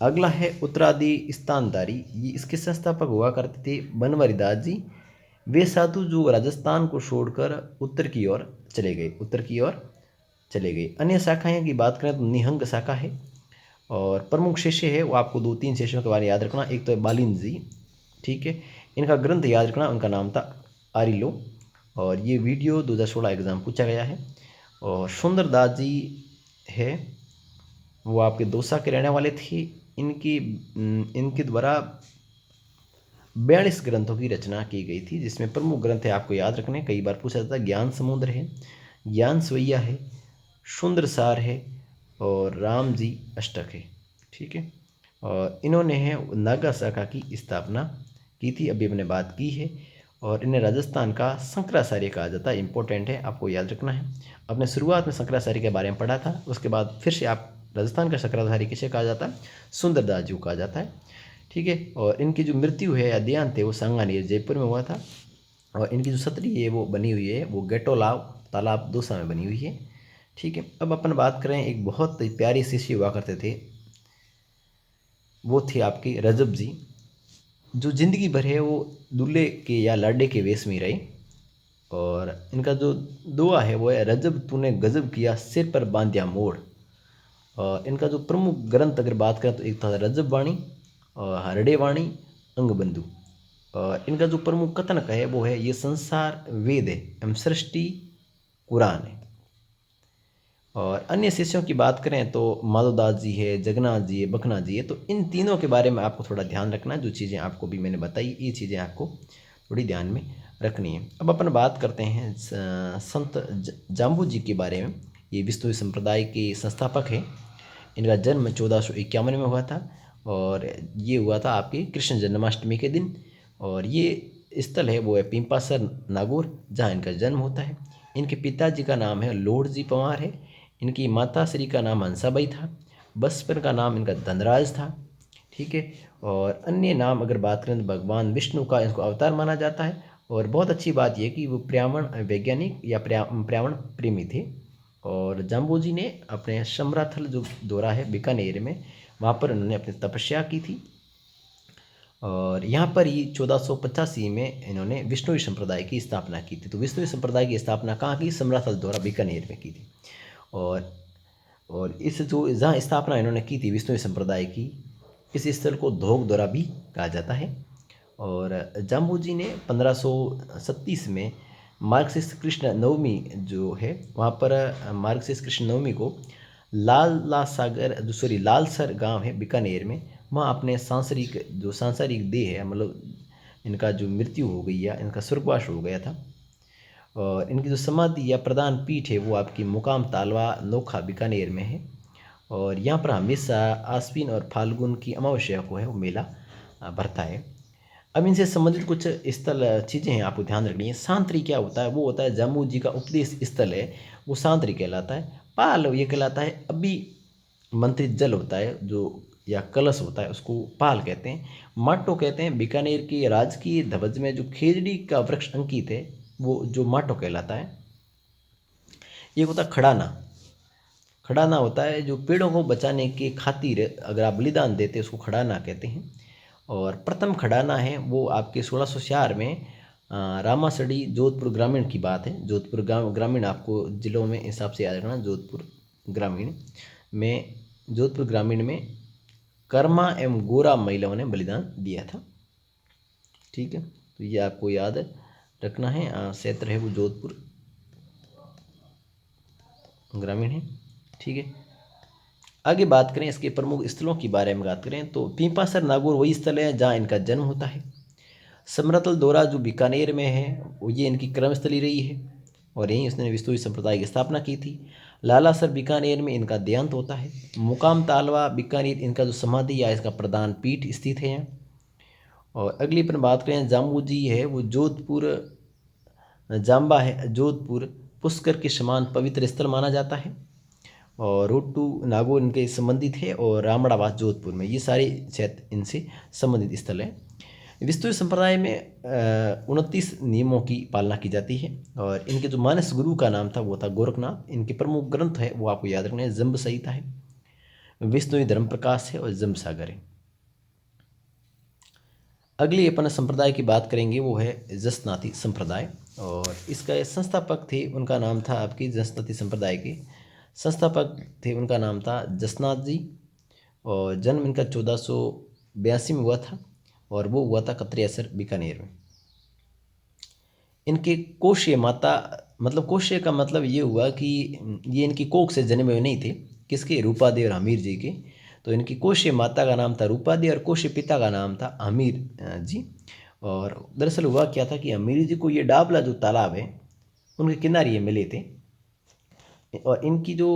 अगला है उत्तरादि स्थानधारी, ये इसके संस्थापक हुआ करते थे बनवारी दास जी। वे साधु जो राजस्थान को छोड़कर उत्तर की ओर चले गए, उत्तर की ओर चले गए। अन्य शाखाएं की बात करें तो निहंग शाखा है, और प्रमुख शिष्य है वो आपको 2-3 शिष्यों के बारे में याद रखना। एक तो है बालिन जी, ठीक है, इनका ग्रंथ याद रखना, उनका नाम था आरिलो, और ये वीडियो 2016 एग्जाम पूछा गया है। और सुंदरदास जी है, वो आपके दौसा के रहने वाले थे। इनके द्वारा 42 ग्रंथों की रचना की गई थी, जिसमें प्रमुख ग्रंथ है आपको याद रखने, कई बार पूछा जाता है, ज्ञान समुद्र है, ज्ञान सवैया है, सुंदर सार है, और राम जी अष्टक है, ठीक है। और इन्होंने है नागा शाखा की स्थापना की थी, अभी हमने बात की है। और इन्हें राजस्थान का शंकराचार्य कहा जाता है, इंपॉर्टेंट है, आपको याद रखना है। अपने शुरुआत में शंकराचार्य के बारे में पढ़ा था, उसके बाद फिर से आप राजस्थान का शंकराचार्य किसे कहा जाता है, सुंदरदास जी को कहा जाता है, ठीक है। और इनकी जो मृत्यु है या देहांत है वो सांगानेर जयपुर में हुआ था। और इनकी जो छतरी है वो बनी हुई है, वो गेटोलाव तालाब दौसा में बनी हुई है, ठीक है। अब अपन बात करें, एक बहुत ही प्यारी शिष्य हुआ करते थे, वो थे आपके रजब जी, जो जिंदगी भर है वो दूल्हे के या लाडे के वेश में रहे। और इनका जो दुआ है वो है, रजब तूने गजब किया सिर पर बांधिया मोड़। और इनका जो प्रमुख ग्रंथ अगर बात करें तो एक था रजब वाणी और हरडे वाणी, अंगबंधु। और इनका जो प्रमुख कथनक है वो है, ये संसार वेद है एवं सृष्टि कुरान है। और अन्य शिष्यों की बात करें तो माधवदास जी है, जगन्नाथ जी है, बखना जी है। तो इन तीनों के बारे में आपको थोड़ा ध्यान रखना है, जो चीज़ें आपको भी मैंने बताई ये चीज़ें आपको थोड़ी ध्यान में रखनी है। अब अपन बात करते हैं संत जाम्बू जी के बारे में। ये विष्णु संप्रदाय के संस्थापक हैं। इनका जन्म 1451 में हुआ था, और ये हुआ था आपके कृष्ण जन्माष्टमी के दिन। और ये स्थल है वो है पिंपासर नागौर, जहाँ इनका जन्म होता है। इनके पिताजी का नाम है लॉर्ड जी पंवार है। इनकी माता श्री का नाम हंसाबाई था। बचपन का नाम इनका धनराज था, ठीक है। और अन्य नाम अगर बात करें तो भगवान विष्णु का इनको अवतार माना जाता है। और बहुत अच्छी बात यह कि वो पर्यावरण वैज्ञानिक या पर्यावरण प्रेमी थे। और जाम्बू जी ने अपने समराथल जो दौरा है बीकानेर में, वहाँ पर उन्होंने अपनी तपस्या की थी। और यहाँ पर ही 1485 में इन्होंने विष्णुई संप्रदाय की स्थापना की थी। तो विष्णुई संप्रदाय की स्थापना कहाँ की, समराथल द्वारा बीकानेर में की थी। और इस जो जहाँ स्थापना इन्होंने की थी विष्णुई संप्रदाय की, इस स्थल को धोक द्वारा भी कहा जाता है। और जाम्बू जी ने 1537 में मार्क्सिस्ट कृष्ण नवमी जो है, वहाँ पर मार्क्सिस्ट कृष्ण नवमी को लालसर गांव है बीकानेर में, वहाँ अपने सांसारिक देह है, मतलब इनका जो मृत्यु हो गई या इनका स्वर्गवास हो गया था। और इनकी जो समाधि या प्रधान पीठ है वो आपकी मुकाम तालवा नोखा बीकानेर में है। और यहाँ पर हमेशा आश्विन और फाल्गुन की अमावस्या को है वो मेला भरता है। अब इनसे संबंधित कुछ स्थल चीज़ें हैं आपको ध्यान रखनी है। सांतरी क्या होता है, वो होता है जाम्बू जी का उपदेश स्थल है, वो सांतरी कहलाता है। पाल ये कहलाता है, अभी मंत्रित जल होता है जो या कलश होता है उसको पाल कहते हैं। माटो कहते हैं, बीकानेर के राजकीय ध्वज में जो खेजड़ी का वृक्ष अंकित है वो जो माटो कहलाता है। एक होता है खड़ाना, खड़ाना होता है जो पेड़ों को बचाने के खातिर अगर आप बलिदान देते हैं उसको खड़ाना कहते हैं। और प्रथम खड़ाना है वो आपके 1604 में रामासड़ी जोधपुर ग्रामीण की बात है। जोधपुर ग्रामीण आपको जिलों में हिसाब से याद रखना। जोधपुर ग्रामीण में कर्मा एवं गोरा महिलाओं ने बलिदान दिया था, ठीक है। तो ये आपको याद रखना है। क्षेत्र है वो जोधपुर ग्रामीण है, ठीक है। आगे बात करें इसके प्रमुख स्थलों के बारे में बात करें तो पिंपासर नागौर वही स्थल है जहाँ इनका जन्म होता है। समरातल दौरा जो बीकानेर में है वो ये इनकी कर्मस्थली रही है, और यहीं उसने विष्णु संप्रदाय की स्थापना की थी। लालासर बीकानेर में इनका देहांत होता है। मुकाम तालवा बीकानेर इनका जो समाधि या इसका प्रधान पीठ स्थित है। और अगली अपन बात करें जाम्बू जी है वो जोधपुर जाम्बा है, जोधपुर पुष्कर के समान पवित्र स्थल माना जाता है। और रोड टू नागौर इनके संबंधित है, और रामड़ावास जोधपुर में, ये सारे क्षेत्र इनसे संबंधित स्थल हैं। विस्तृत संप्रदाय में 29 नियमों की पालना की जाती है। और इनके जो मानस गुरु का नाम था वो था गोरखनाथ। इनके प्रमुख ग्रंथ है वो आपको याद रखना है, जम्ब संहिता है, विष्णु धर्म प्रकाश है और जम्ब सागर है। अगली अपन संप्रदाय की बात करेंगे वो है जसनाती संप्रदाय। और इसका संस्थापक थे, उनका नाम था आपकी जसनाती संप्रदाय के संस्थापक थे, उनका नाम था जसनाथ जी। और जन्म इनका 1482 में हुआ था और वो हुआ था कतरियासर बीकानेर में। इनके कोशीय माता, मतलब कोशीय का मतलब ये हुआ कि ये इनकी कोख से जन्मे हुए नहीं थे, किसके, रूपादे और हमीर जी के। तो इनकी कोशीय माता का नाम था रूपादे और कोशीय पिता का नाम था हमीर जी। और दरअसल हुआ क्या था कि हमीर जी को ये डाबला जो तालाब है उनके किनारे ये मिले थे। और इनकी जो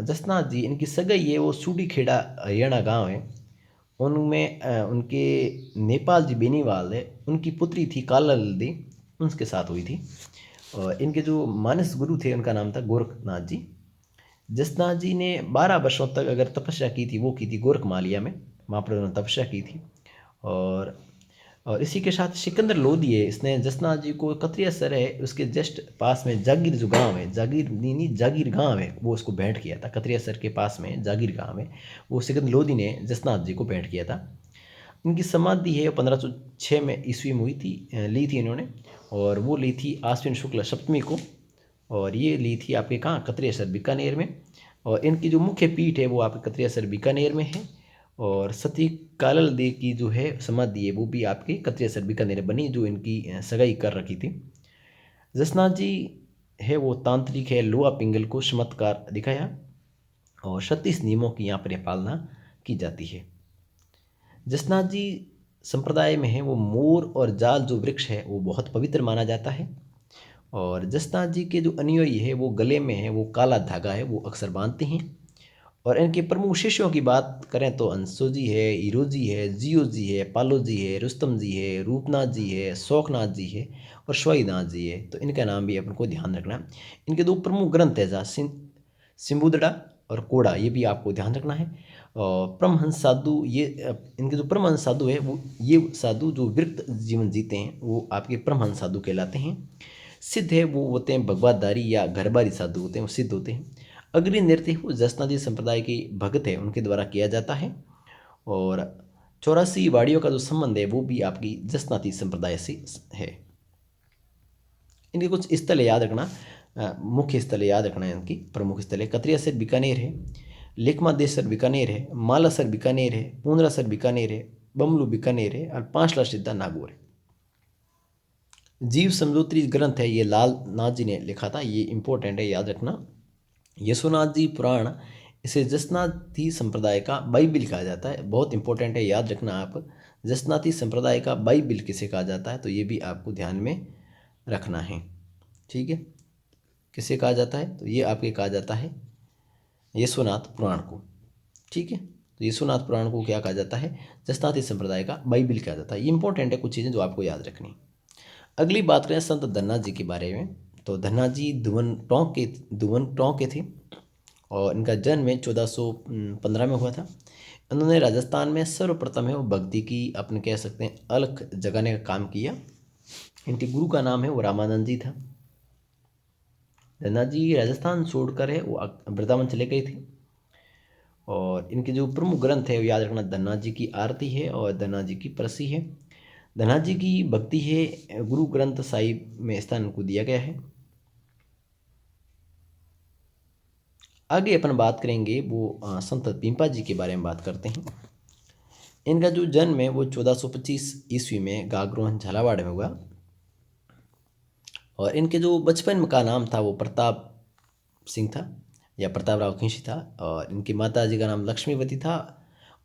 जसनाथ जी, इनकी सगाई है वो सूडी खेड़ा हरियाणा गांव है, उनमें उनके नेपाल जी बेनीवाल है, उनकी पुत्री थी काला लल्दी, उनके साथ हुई थी। और इनके जो मानस गुरु थे उनका नाम था गोरखनाथ जी। जसनाथ जी ने 12 वर्षों तक अगर तपस्या की थी, वो की थी गोरखमालिया में, वहाँ पर उन्होंने तपस्या की थी। और इसी के साथ सिकंदर लोधी है, इसने जसनाथ जी को, कतरिया सर है उसके जस्ट पास में जागीर जो गांव है, जागीर नहीं जागीर गांव है, वो उसको भेंट किया था। कतरिया सर के पास में जागीर गांव है, वो सिकंदर लोधी ने जसनाथ जी को भेंट किया था। इनकी समाधि है 1506 में ईस्वी में हुई थी, ली थी इन्होंने। और वो ली थी आश्विन शुक्ल सप्तमी को। और ये ली थी आपके कहाँ, कतरियासर बीकानेर में। और इनकी जो मुख्य पीठ है वो आपके कतरियासर बीकानेर में है। और सती कालल दे की जो है समाधि है वो भी आपके कतरियासर बीकानेर बनी, जो इनकी सगाई कर रखी थी। जसनाथ जी है वो तांत्रिक है, लोहा पिंगल को चमत्कार दिखाया। और 36 नियमों की यहाँ पर पालना की जाती है। जसनाथ जी संप्रदाय में है वो मोर और जाल जो वृक्ष है वो बहुत पवित्र माना जाता है। और जसनाथ जी के जो अनुयायी है वो गले में है वो काला धागा है वो अक्सर बांधते हैं। और इनके प्रमुख शिष्यों की बात करें तो अंशो जी है, हीरो जी है, जियो जी है, पालो जी है, रुस्तम जी है, रूपनाथ जी है, शौकनाथ जी है और शवाईनाथ जी है। तो इनका नाम भी अपन को ध्यान रखना है। इनके दो प्रमुख ग्रंथ है जहाँ सिम्बुदड़ा और कोड़ा, ये भी आपको ध्यान रखना है। और परमहंस साधु, ये इनके जो परमहंस साधु है वो, ये साधु जो विरक्त जीवन जीते हैं वो आपके परमहंस साधु कहलाते हैं। सिद्ध है वो होते हैं भगवतधारी या घरबारी साधु होते हैं, वो सिद्ध होते हैं। अग्नि नृत्य वो जसनादी संप्रदाय के भक्त है उनके द्वारा किया जाता है। और 84 वाड़ियों का जो संबंध है वो भी आपकी जसनाती संप्रदाय से है। इनके कुछ स्थल याद रखना, मुख्य स्थल याद रखना है। इनकी प्रमुख स्थल है कतरियासर बीकानेर है, लेखमादेसर बीकानेर है, मालासर बीकानेर है, पूंदरासर बीकानेर है, बमलू बीकानेर है और पांचला सिद्धा नागौर है। जीव समझोत्री ग्रंथ है ये लाल नाथ जी ने लिखा था, ये इंपॉर्टेंट है याद रखना। यशोनाथ जी पुराण, इसे जसनाती संप्रदाय का बाइबिल कहा जाता है, बहुत इंपॉर्टेंट है याद रखना आप। जसनाती संप्रदाय का बाइबिल किसे कहा जाता है तो ये भी आपको ध्यान में रखना है, ठीक है। किसे कहा जाता है तो ये आपके कहा जाता है यशोनाथ पुराण को, ठीक है। तो यशोनाथ पुराण को क्या कहा जाता है, जसनाती संप्रदाय का बाइबिल कहा जाता है। ये इंपॉर्टेंट है कुछ चीज़ें जो आपको याद रखनी। अगली बात करें संत धन्ना जी के बारे में, तो धन्ना जी धुवन टोंक के थे। और इनका जन्म 1415 में हुआ था। इन्होंने राजस्थान में सर्वप्रथम है वो भक्ति की, अपन कह सकते हैं, अलख जगाने का काम किया। इनके गुरु का नाम है वो रामानंद जी था। धन्ना जी राजस्थान छोड़कर है वो वृंदावन चले गए थे। और इनके जो प्रमुख ग्रंथ है वो याद रखना, धन्ना जी की आरती है और धन्ना जी की परसी है। धन्ना जी की भक्ति है गुरु ग्रंथ साहिब में स्थान उनको दिया गया है। आगे अपन बात करेंगे वो संत पीपा जी के बारे में बात करते हैं। इनका जो जन्म है वो 1425 ईस्वी में गागरोहन झालावाड़ में हुआ। और इनके जो बचपन का नाम था वो प्रताप सिंह था या प्रताप राव खिंची था। और इनकी माता जी का नाम लक्ष्मीवती था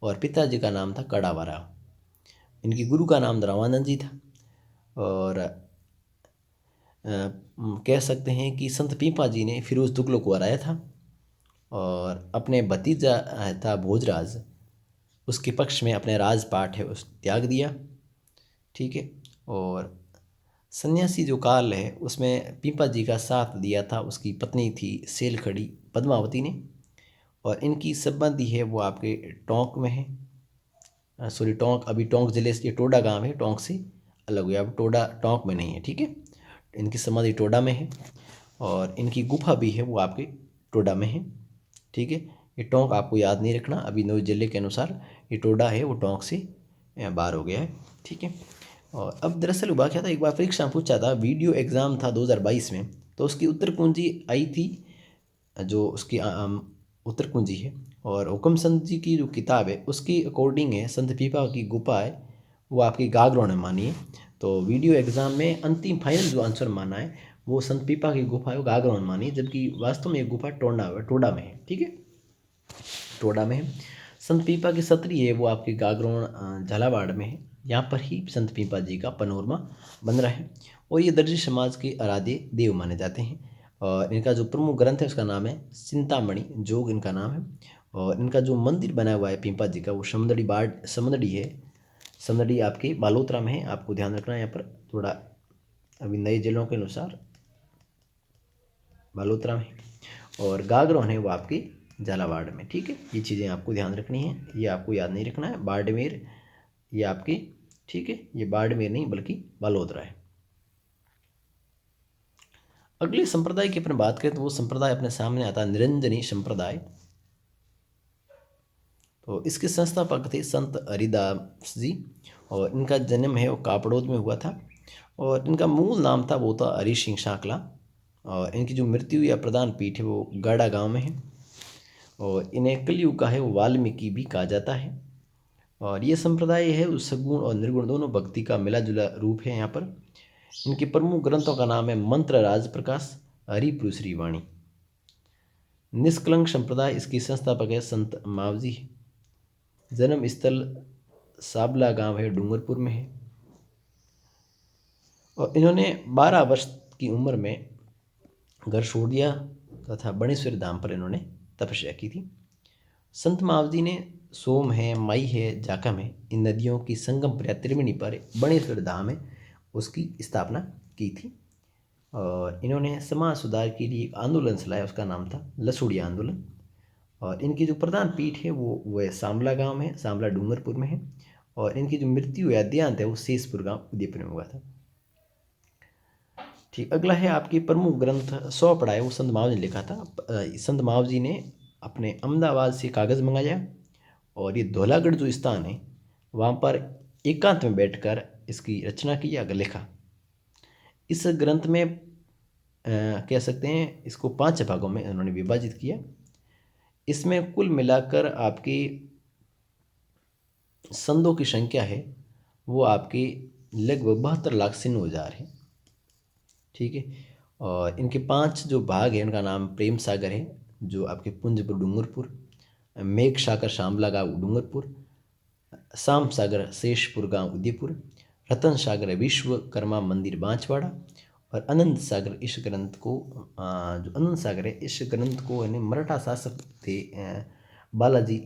और पिताजी का नाम था कड़ावा राव। इनके गुरु का नाम रामानंद जी था। और कह सकते हैं कि संत पीपा जी ने फिरोज तुगलक को हराया था और अपने भतीजा था भोजराज, उसके पक्ष में अपने राजपाट है उस त्याग दिया, ठीक है। और सन्यासी जो काल है उसमें पीपा जी का साथ दिया था उसकी पत्नी थी सेलखड़ी पद्मावती ने। और इनकी संबंधी है वो आपके टोंक में है। सॉरी टोंक, अभी टोंक जिले से, ये टोडा गांव है, टोंक से अलग हुआ, अब टोडा टोंक में नहीं है, ठीक है। इनकी समाधि टोडा में है और इनकी गुफा भी है वो आपके टोडा में है, ठीक है। ये टोंक आपको याद नहीं रखना, अभी नौ जिले के अनुसार ये टोडा है वो टोंक से बाहर हो गया है, ठीक है। और अब दरअसल हुआ क्या था, एक बार परीक्षा में पूछा था, वीडियो एग्ज़ाम था 2022 में, तो उसकी उत्तर कुंजी आई थी, जो उसकी उत्तर कुंजी है, और हुक्म संत जी की जो किताब है उसकी अकॉर्डिंग है संत पीपा की गुफा है वो आपकी गागरों ने मानी है। तो वीडियो एग्ज़ाम में अंतिम फाइनल जो आंसर माना है वो संत पीपा की गुफा है वो गागरों ने मानी है, जबकि वास्तव में ये गुफा टोडा में है, ठीक है, टोडा में है। संत पीपा की सत्री है वो आपके गागरों झालावाड़ में है, यहाँ पर ही संत पीपा जी का पनोरमा बन रहा है, और ये दर्जी समाज के आराध्य देव माने जाते हैं। और इनका जो प्रमुख ग्रंथ है उसका नाम है चिंतामणि जोग इनका नाम है। और इनका जो मंदिर बना हुआ है पीपा जी का वो समदड़ी है, समदड़ी आपके बालोतरा में है, आपको ध्यान रखना है यहाँ पर थोड़ा, अभी नए जिलों के अनुसार बालोतरा में, और गागरों है वो आपकी झालावाड़ में, ठीक है। ये चीज़ें आपको ध्यान रखनी है, ये आपको याद नहीं रखना है। बाड़मेर ये आपकी, ठीक है, ये बाड़मेर नहीं बल्कि बालोतरा है। अगले संप्रदाय की अपन बात करें तो वो संप्रदाय अपने सामने आता है निरंजनी संप्रदाय। तो इसके संस्थापक थे संत हरिदास जी, और इनका जन्म है वो कापड़ोद में हुआ था, और इनका मूल नाम था वो था हरि सिंह सांकला, और इनकी जो मृत्यु या प्रधान पीठ है वो गाड़ा गांव में है, और इन्हें कलयुग का है वो वाल्मीकि भी कहा जाता है। और ये संप्रदाय है वो सगुण और निर्गुण दोनों भक्ति का मिला जुला रूप है। यहाँ पर इनके प्रमुख ग्रंथों का नाम है मंत्र राज प्रकाश, हरिपुर श्रीवाणी। निष्कलंक संप्रदाय, इसकी संस्थापक है संत मावजी। जन्म स्थल साबला गांव है डूंगरपुर में है, और इन्होंने 12 वर्ष की उम्र में घर छोड़ दिया तथा बणेश्वर धाम पर इन्होंने तपस्या की थी। संत मावजी ने सोम है, मई है, जाकम है, इन नदियों की संगम पर त्रिवेणी पर बणेश्वर धाम है उसकी स्थापना की थी। और इन्होंने समाज सुधार के लिए एक आंदोलन चलाया, उसका नाम था लसुड़िया आंदोलन। और इनकी जो प्रधान पीठ है वो है सांबला गांव में, सांबला डूंगरपुर में है, और इनकी जो मृत्यु या देहांत है वो शेषपुर गांव उदयपुर में हुआ था। ठीक, अगला है आपकी प्रमुख ग्रंथ 100 पढ़ा है वो संत माव जी ने लिखा था। संत माव जी ने अपने अहमदाबाद से कागज़ मंगाया, और ये धौलागढ़ जो स्थान है वहाँ पर एकांत में बैठकर इसकी रचना की या लिखा। इस ग्रंथ में कह सकते हैं इसको 5 भागों में उन्होंने विभाजित किया। इसमें कुल मिलाकर आपकी संदों की संख्या है वो आपकी लगभग 72 लाख 96,000 है, ठीक है। और इनके 5 जो भाग हैं उनका नाम प्रेम सागर है जो आपके पुंजपुर डूंगरपुर, मेघ सागर शामला गाँव डूंगरपुर, शाम सागर शेषपुर गांव उदयपुर, रतन सागर विश्वकर्मा मंदिर बांसवाड़ा, और अनंत सागर इस ग्रंथ को जो अनंत सागर है इस ग्रंथ को यानी मराठा शासक थे बालाजी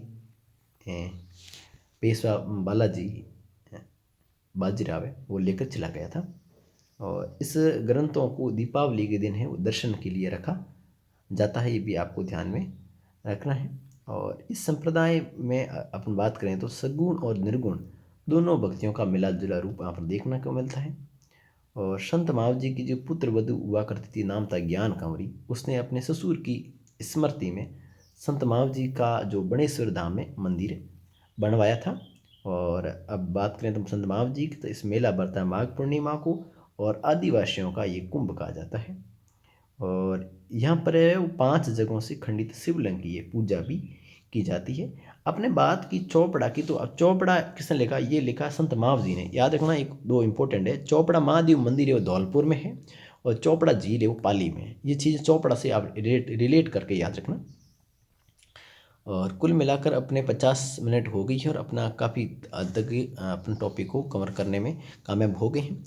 पेशवा बालाजी बाजीराव है वो लेकर चला गया था। और इस ग्रंथों को दीपावली के दिन है वो दर्शन के लिए रखा जाता है, ये भी आपको ध्यान में रखना है। और इस संप्रदाय में अपन बात करें तो सगुण और निर्गुण दोनों भक्तियों का मिला जुला रूप यहाँ पर देखने को मिलता है। और संत माव जी की जो पुत्र वधु हुआ करती थी नाम था ज्ञान कंवरी, उसने अपने ससुर की स्मृति में संत माव जी का जो बणेश्वर धाम में मंदिर बनवाया था। और अब बात करें तो संत माव जी की, तो इस मेला बढ़ता है माघ पूर्णिमा को, और आदिवासियों का ये कुंभ कहा जाता है। और यहाँ पर है वो 5 जगहों से खंडित शिवलिंग की ये पूजा भी की जाती है। अपने बात की चौपड़ा की, तो अब चौपड़ा किसने लिखा, ये लिखा संत माव जी ने। याद रखना एक दो इंपॉर्टेंट है, चौपड़ा महादेव मंदिर है वो धौलपुर में है, और चौपड़ा झील है वो पाली में है। ये चीज़ चौपड़ा से आप रिलेट करके याद रखना। और कुल मिलाकर अपने 50 मिनट हो गई है, और अपना काफ़ी हद तक अपने टॉपिक को कवर करने में कामयाब हो गए हैं।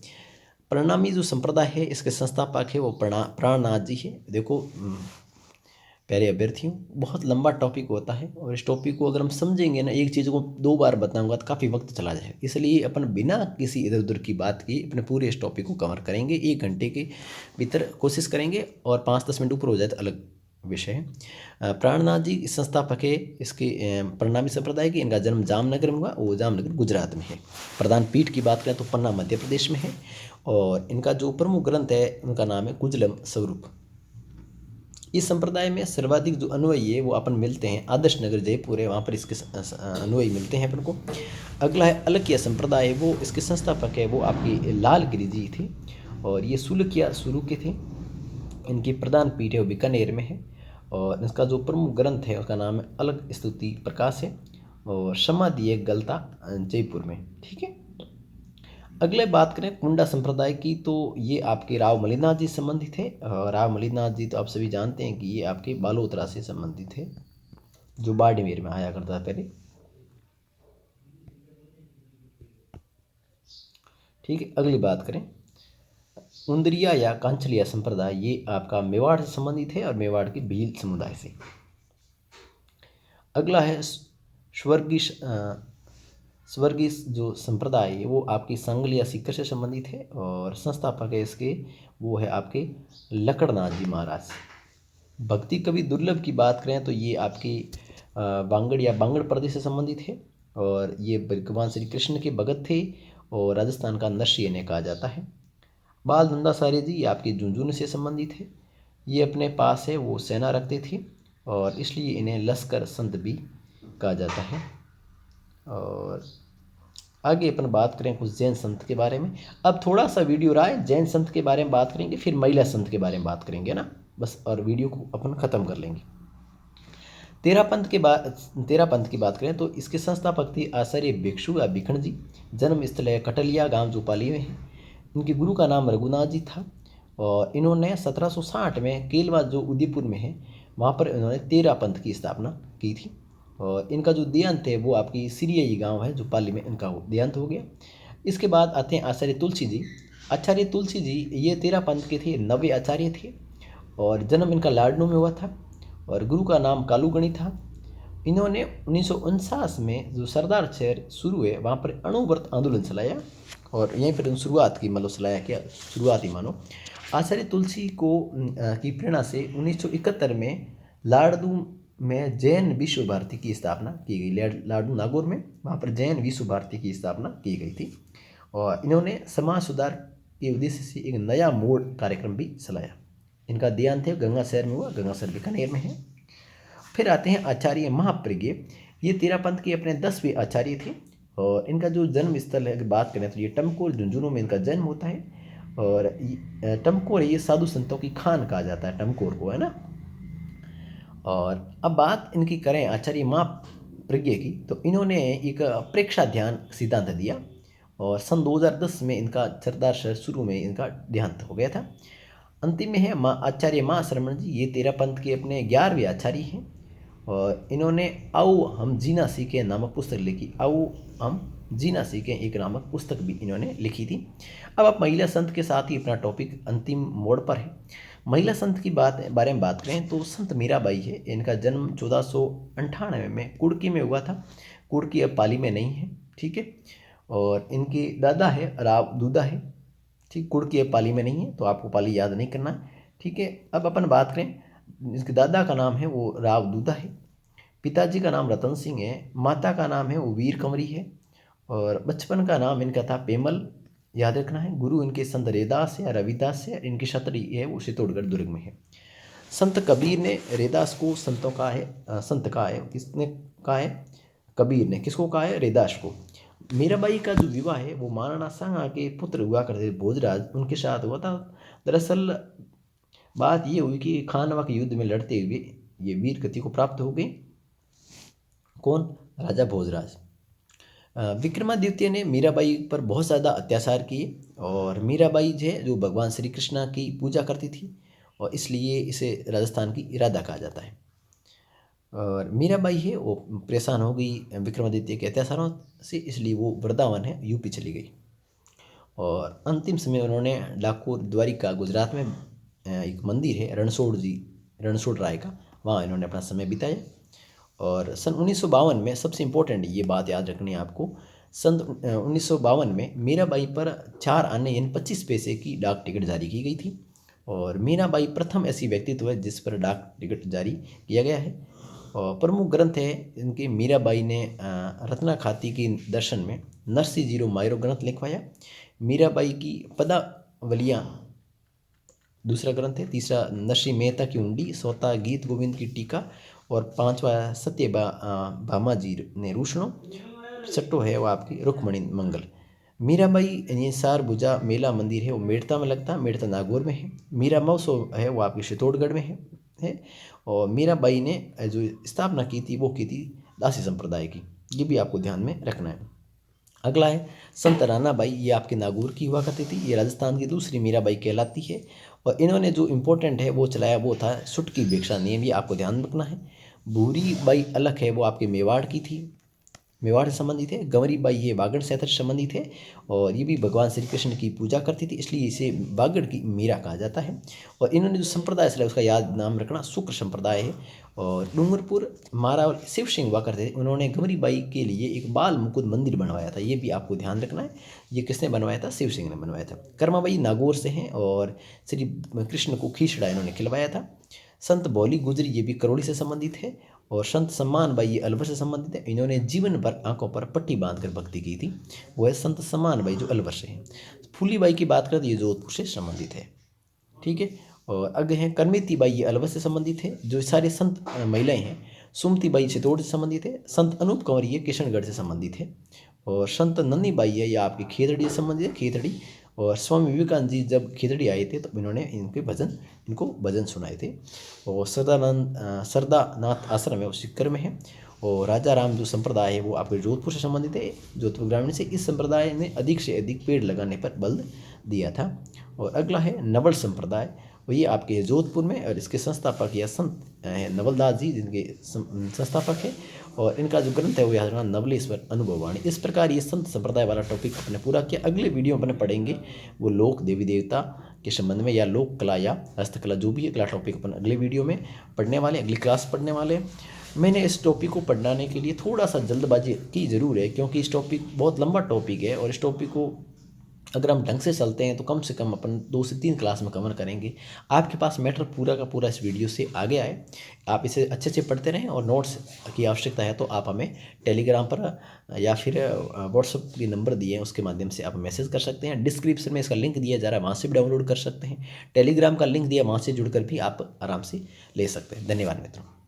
प्रणामी जो संप्रदाय है इसके संस्थापक है वो प्राणनाथ जी है। देखो प्यारे अभ्यर्थियों, बहुत लंबा टॉपिक होता है, और इस टॉपिक को अगर हम समझेंगे ना, एक चीज़ को 2 बार बताऊंगा तो काफ़ी वक्त चला जाए, इसलिए अपन बिना किसी इधर उधर की बात की अपने पूरे इस टॉपिक को कवर करेंगे 1 घंटे के भीतर कोशिश करेंगे, और 5-10 मिनट ऊपर हो जाए तो अलग विषय है। प्राणनाथ जी संस्थापक है इसके प्रणामी संप्रदाय के। इनका जन्म जामनगर में हुआ, वो जामनगर गुजरात में है। प्रधान पीठ की बात करें तो पन्ना मध्य प्रदेश में है। और इनका जो प्रमुख ग्रंथ है उनका नाम है कुजलम स्वरूप। इस संप्रदाय में सर्वाधिक जो अनुयायी है वो अपन मिलते हैं आदर्श नगर जयपुर है, वहाँ पर इसके अनुयायी मिलते हैं अपन को। अगला है अलकिया संप्रदाय है, वो इसके संस्थापक है वो आपके लालगिरी जी थे और ये सुलकिया शुरू के थे। इनकी प्रधान पीठ है वो बीकानेर में है और इसका जो प्रमुख ग्रंथ है उसका नाम है अलग स्तुति प्रकाश है और समाधि है गलता जयपुर में। ठीक है। अगले बात करें कुंडा संप्रदाय की, तो ये आपके राव मलिनाथ जी संबंधित है। राव मलिनाथ जी तो आप सभी जानते हैं कि ये आपके बालोतरा से संबंधित है, जो बाड़मेर में आया करता था पहले। ठीक है। अगली बात करें उंदरिया या कांचलिया संप्रदाय, ये आपका मेवाड़ से संबंधित है और मेवाड़ के भील समुदाय से। अगला है स्वर्गीय जो संप्रदाय है वो आपकी संगल या सीकर से संबंधित है और संस्थापक है इसके वो है आपके लकड़नाथ जी महाराज। भक्ति कवि दुर्लभ की बात करें तो ये आपके बांगड़ या बांगड़ प्रदेश से संबंधित है और ये भगवान श्री कृष्ण के भगत थे और राजस्थान का नरसिंह इन्हें कहा जाता है। बाल नंदाचार्य जी ये आपके झुंझुनू से संबंधित है। ये अपने पास है वो सेना रखते थे और इसलिए इन्हें लश्कर संत भी कहा जाता है। और आगे अपन बात करें कुछ जैन संत के बारे में। अब थोड़ा सा वीडियो रहा है, जैन संत के बारे में बात करेंगे, फिर महिला संत के बारे में बात करेंगे ना, बस, और वीडियो को अपन ख़त्म कर लेंगे। तेरा पंथ की बात करें तो इसके संस्थापक थे आचार्य भिक्षु या भिखण जी। जन्म स्थल है कटलिया गांव जो पाली में है। इनके गुरु का नाम रघुनाथ जी था और इन्होंने 1760 में केलवा जो उदयपुर में है वहाँ पर इन्होंने तेरा पंथ की स्थापना की थी। और इनका जो देहांत है वो आपकी सिरियाई गांव है जो पाली में इनका देहांत हो गया। इसके बाद आते हैं आचार्य तुलसी जी। आचार्य तुलसी जी ये तेरा पंथ के थे, नवे आचार्य थे और जन्म इनका लाडनू में हुआ था और गुरु का नाम कालूगणी था। इन्होंने 1949 में जो सरदार शहर शुरू है वहाँ पर अणुव्रत आंदोलन चलाया और यहीं पर शुरुआत की, मतलब चलाया क्या, शुरुआत ही मानो। आचार्य तुलसी को की प्रेरणा से 1971 में लाडनू में जैन विश्व भारती की स्थापना की गई। लाडनू नागौर में वहाँ पर जैन विश्व भारती की स्थापना की गई थी और इन्होंने समाज सुधार के उद्देश्य से एक नया मोड़ कार्यक्रम भी चलाया। इनका देहांत है गंगा शहर में हुआ, गंगा शहर बीकानेर में है। फिर आते हैं आचार्य महाप्रज्ञ। ये तेरा पंथ के अपने 10वें आचार्य थे और इनका जो जन्म स्थल है बात करें तो ये टमकोर झुंझुनू में इनका जन्म होता है और टमकोर ये साधु संतों की खान कहा जाता है टमकोर को, है ना। और अब बात इनकी करें आचार्य महाप्रज्ञ की, तो इन्होंने एक प्रेक्षा ध्यान सिद्धांत दिया और सन 2010 में इनका सरदार शहर शुरू में इनका देहांत हो गया था। अंतिम में है आचार्य माँ श्रमण जी। ये तेरा पंथ के अपने 11वें आचार्य हैं और इन्होंने आओ हम जीना सीखें नामक पुस्तक लिखी। आओ हम जीना सीखें एक नामक पुस्तक भी इन्होंने लिखी थी। अब आप महिला संत के साथ ही अपना टॉपिक अंतिम मोड़ पर है। महिला संत की बारे में बात करें तो संत मीराबाई है। इनका जन्म 1498 में कुड़की में हुआ था। कुड़की अब पाली में नहीं है, ठीक है। और इनके दादा है राव दूधा है, ठीक। कुड़की अब पाली में नहीं है तो आपको पाली याद नहीं करना, ठीक है। अब अपन बात करें, इसके दादा का नाम है वो राव दूधा है, पिताजी का नाम रतन सिंह है, माता का नाम है वो वीर कंवरी है और बचपन का नाम इनका था पेमल, याद रखना है। गुरु इनके संत रैदास है, रविदास है। इनकी छत्री है वो चित्तौड़गढ़ दुर्ग में है। संत कबीर ने रैदास को संत कहा है, किसने कहा है? कबीर ने। किसको कहा है? रैदास को। मीराबाई का जो विवाह है वो महाराणा सांगा के पुत्र हुआ करते भोजराज, उनके साथ हुआ था। दरअसल बात ये हुई कि खानवा के युद्ध में लड़ते हुए ये वीर गति को प्राप्त हो गई। कौन? राजा भोजराज। विक्रमादित्य ने मीराबाई पर बहुत ज़्यादा अत्याचार किए और मीराबाई जो भगवान श्री कृष्ण की पूजा करती थी और इसलिए इसे राजस्थान की इरादा कहा जाता है। और मीराबाई है वो परेशान हो गई विक्रमादित्य के अत्याचारों से, इसलिए वो वृंदावन है यूपी चली गई और अंतिम समय उन्होंने डाकोर द्वारिका गुजरात में एक मंदिर है रणछोड़ राय का, वहाँ इन्होंने अपना समय बिताया। और सन 1952 में सबसे इम्पोर्टेंट ये बात याद रखनी है आपको, सन 1952 में मीराबाई पर 4 आने यानी 25 पैसे की डाक टिकट जारी की गई थी और मीराबाई प्रथम ऐसी व्यक्तित्व है जिस पर डाक टिकट जारी किया गया है। और प्रमुख ग्रंथ है इनके, मीराबाई ने रत्ना खाती की दर्शन में नरसी जीरो मायरो ग्रंथ लिखवाया। मीराबाई की पदावलियाँ दूसरा ग्रंथ है। तीसरा नरसिंह मेहता की हुंडी, चौथा गीत गोविंद की टीका, और पांचवा सत्य भामाजी ने रूषणों, छठो है वो आपकी रुक्मणी मंगल। मीराबाई ये सारभुजा मेला मंदिर है वो मेड़ता में लगता है, मेड़ता नागौर में है। मीरा महोत्सव है वो आपके चित्तौड़गढ़ में है। और मीराबाई ने जो स्थापना की थी वो की थी दासी संप्रदाय की, ये भी आपको ध्यान में रखना है। अगला है संत रानाबाई, ये आपके नागौर की हुआ करती थी, ये राजस्थान की दूसरी मीराबाई कहलाती है। और इन्होंने जो इम्पोर्टेंट है वो चलाया वो था सुटकी भिक्षा नियम, ये आपको ध्यान रखना है। भूरी बाई अलग है वो आपके मेवाड़ की थी, मेवाड़ से संबंधित है। गंवरी बाई ये बागड़ क्षेत्र से संबंधित है, और ये भी भगवान श्री कृष्ण की पूजा करती थी, इसलिए इसे बागड़ की मीरा कहा जाता है। और इन्होंने जो संप्रदाय चलाया उसका याद नाम रखना शुक्र संप्रदाय है। और डूंगरपुर मारावल शिव सिंह हुआ करते थे, उन्होंने गंवरी बाई के लिए एक बाल मुकुंद मंदिर बनवाया था, ये भी आपको ध्यान रखना है। ये किसने बनवाया था? शिव सिंह ने बनवाया था। कर्माबाई नागौर से हैं और श्री कृष्ण को खींचड़ा इन्होंने खिलवाया था। संत भोली गुजरी ये भी करौली से संबंधित है। और संत सम्मान बाई ये अलवर से संबंधित है, इन्होंने जीवन भर आंखों पर पट्टी बांधकर भक्ति की थी, वो है संत सम्मान बाई जो अलवर से है। फूली बाई की बात करें तो ये जोधपुर से संबंधित है, ठीक है। और आगे हैं करमेती बाई, ये अलवर से संबंधित है। जो सारे संत महिलाएं हैं, सुमती बाई चित्तौड़ से संबंधित है। संत अनूप कंवर ये किशनगढ़ से संबंधित है। और संत नन्नी बाई है, ये आपकी खेतड़ी से संबंधित है, खेतड़ी। और स्वामी विवेकानंद जी जब खेतड़ी आए थे तो इन्होंने इनको भजन सुनाए थे। और सरदानाथ आश्रम है वो सिक्कर में है। और राजा राम जो संप्रदाय है वो आपके जोधपुर से संबंधित है, जोधपुर ग्रामीण से। इस संप्रदाय ने अधिक से अधिक पेड़ लगाने पर बल दिया था। और अगला है नवल संप्रदाय, वो ये आपके जोधपुर में, और इसके संस्थापक या संत है नवलदास जी, जिनके संस्थापक है। और इनका जो ग्रंथ है वो याद रखना नवलेश्वर अनुभववाणी। इस प्रकार ये संत संप्रदाय वाला टॉपिक अपने पूरा किया। अगले वीडियो में अपने पढ़ेंगे वो लोक देवी देवता के संबंध में, या लोक कला या हस्तकला, जो भी अगला टॉपिक अपन अगले वीडियो में पढ़ने वाले, अगली क्लास पढ़ने वाले। मैंने इस टॉपिक को पढ़ाने के लिए थोड़ा सा जल्दबाजी की ज़रूर है, क्योंकि इस टॉपिक बहुत लंबा टॉपिक है, और इस टॉपिक को अगर हम ढंग से चलते हैं तो कम से कम अपन 2 से 3 क्लास में कवर करेंगे। आपके पास मैटर पूरा का पूरा इस वीडियो से आ गया है, आप इसे अच्छे से पढ़ते रहें। और नोट्स की आवश्यकता है तो आप हमें टेलीग्राम पर या फिर व्हाट्सएप के नंबर दिए हैं उसके माध्यम से आप मैसेज कर सकते हैं। डिस्क्रिप्शन में इसका लिंक दिया जा रहा है, वहाँ से भी डाउनलोड कर सकते हैं। टेलीग्राम का लिंक दिया, वहाँ से जुड़कर भी आप आराम से ले सकते हैं। धन्यवाद मित्रों।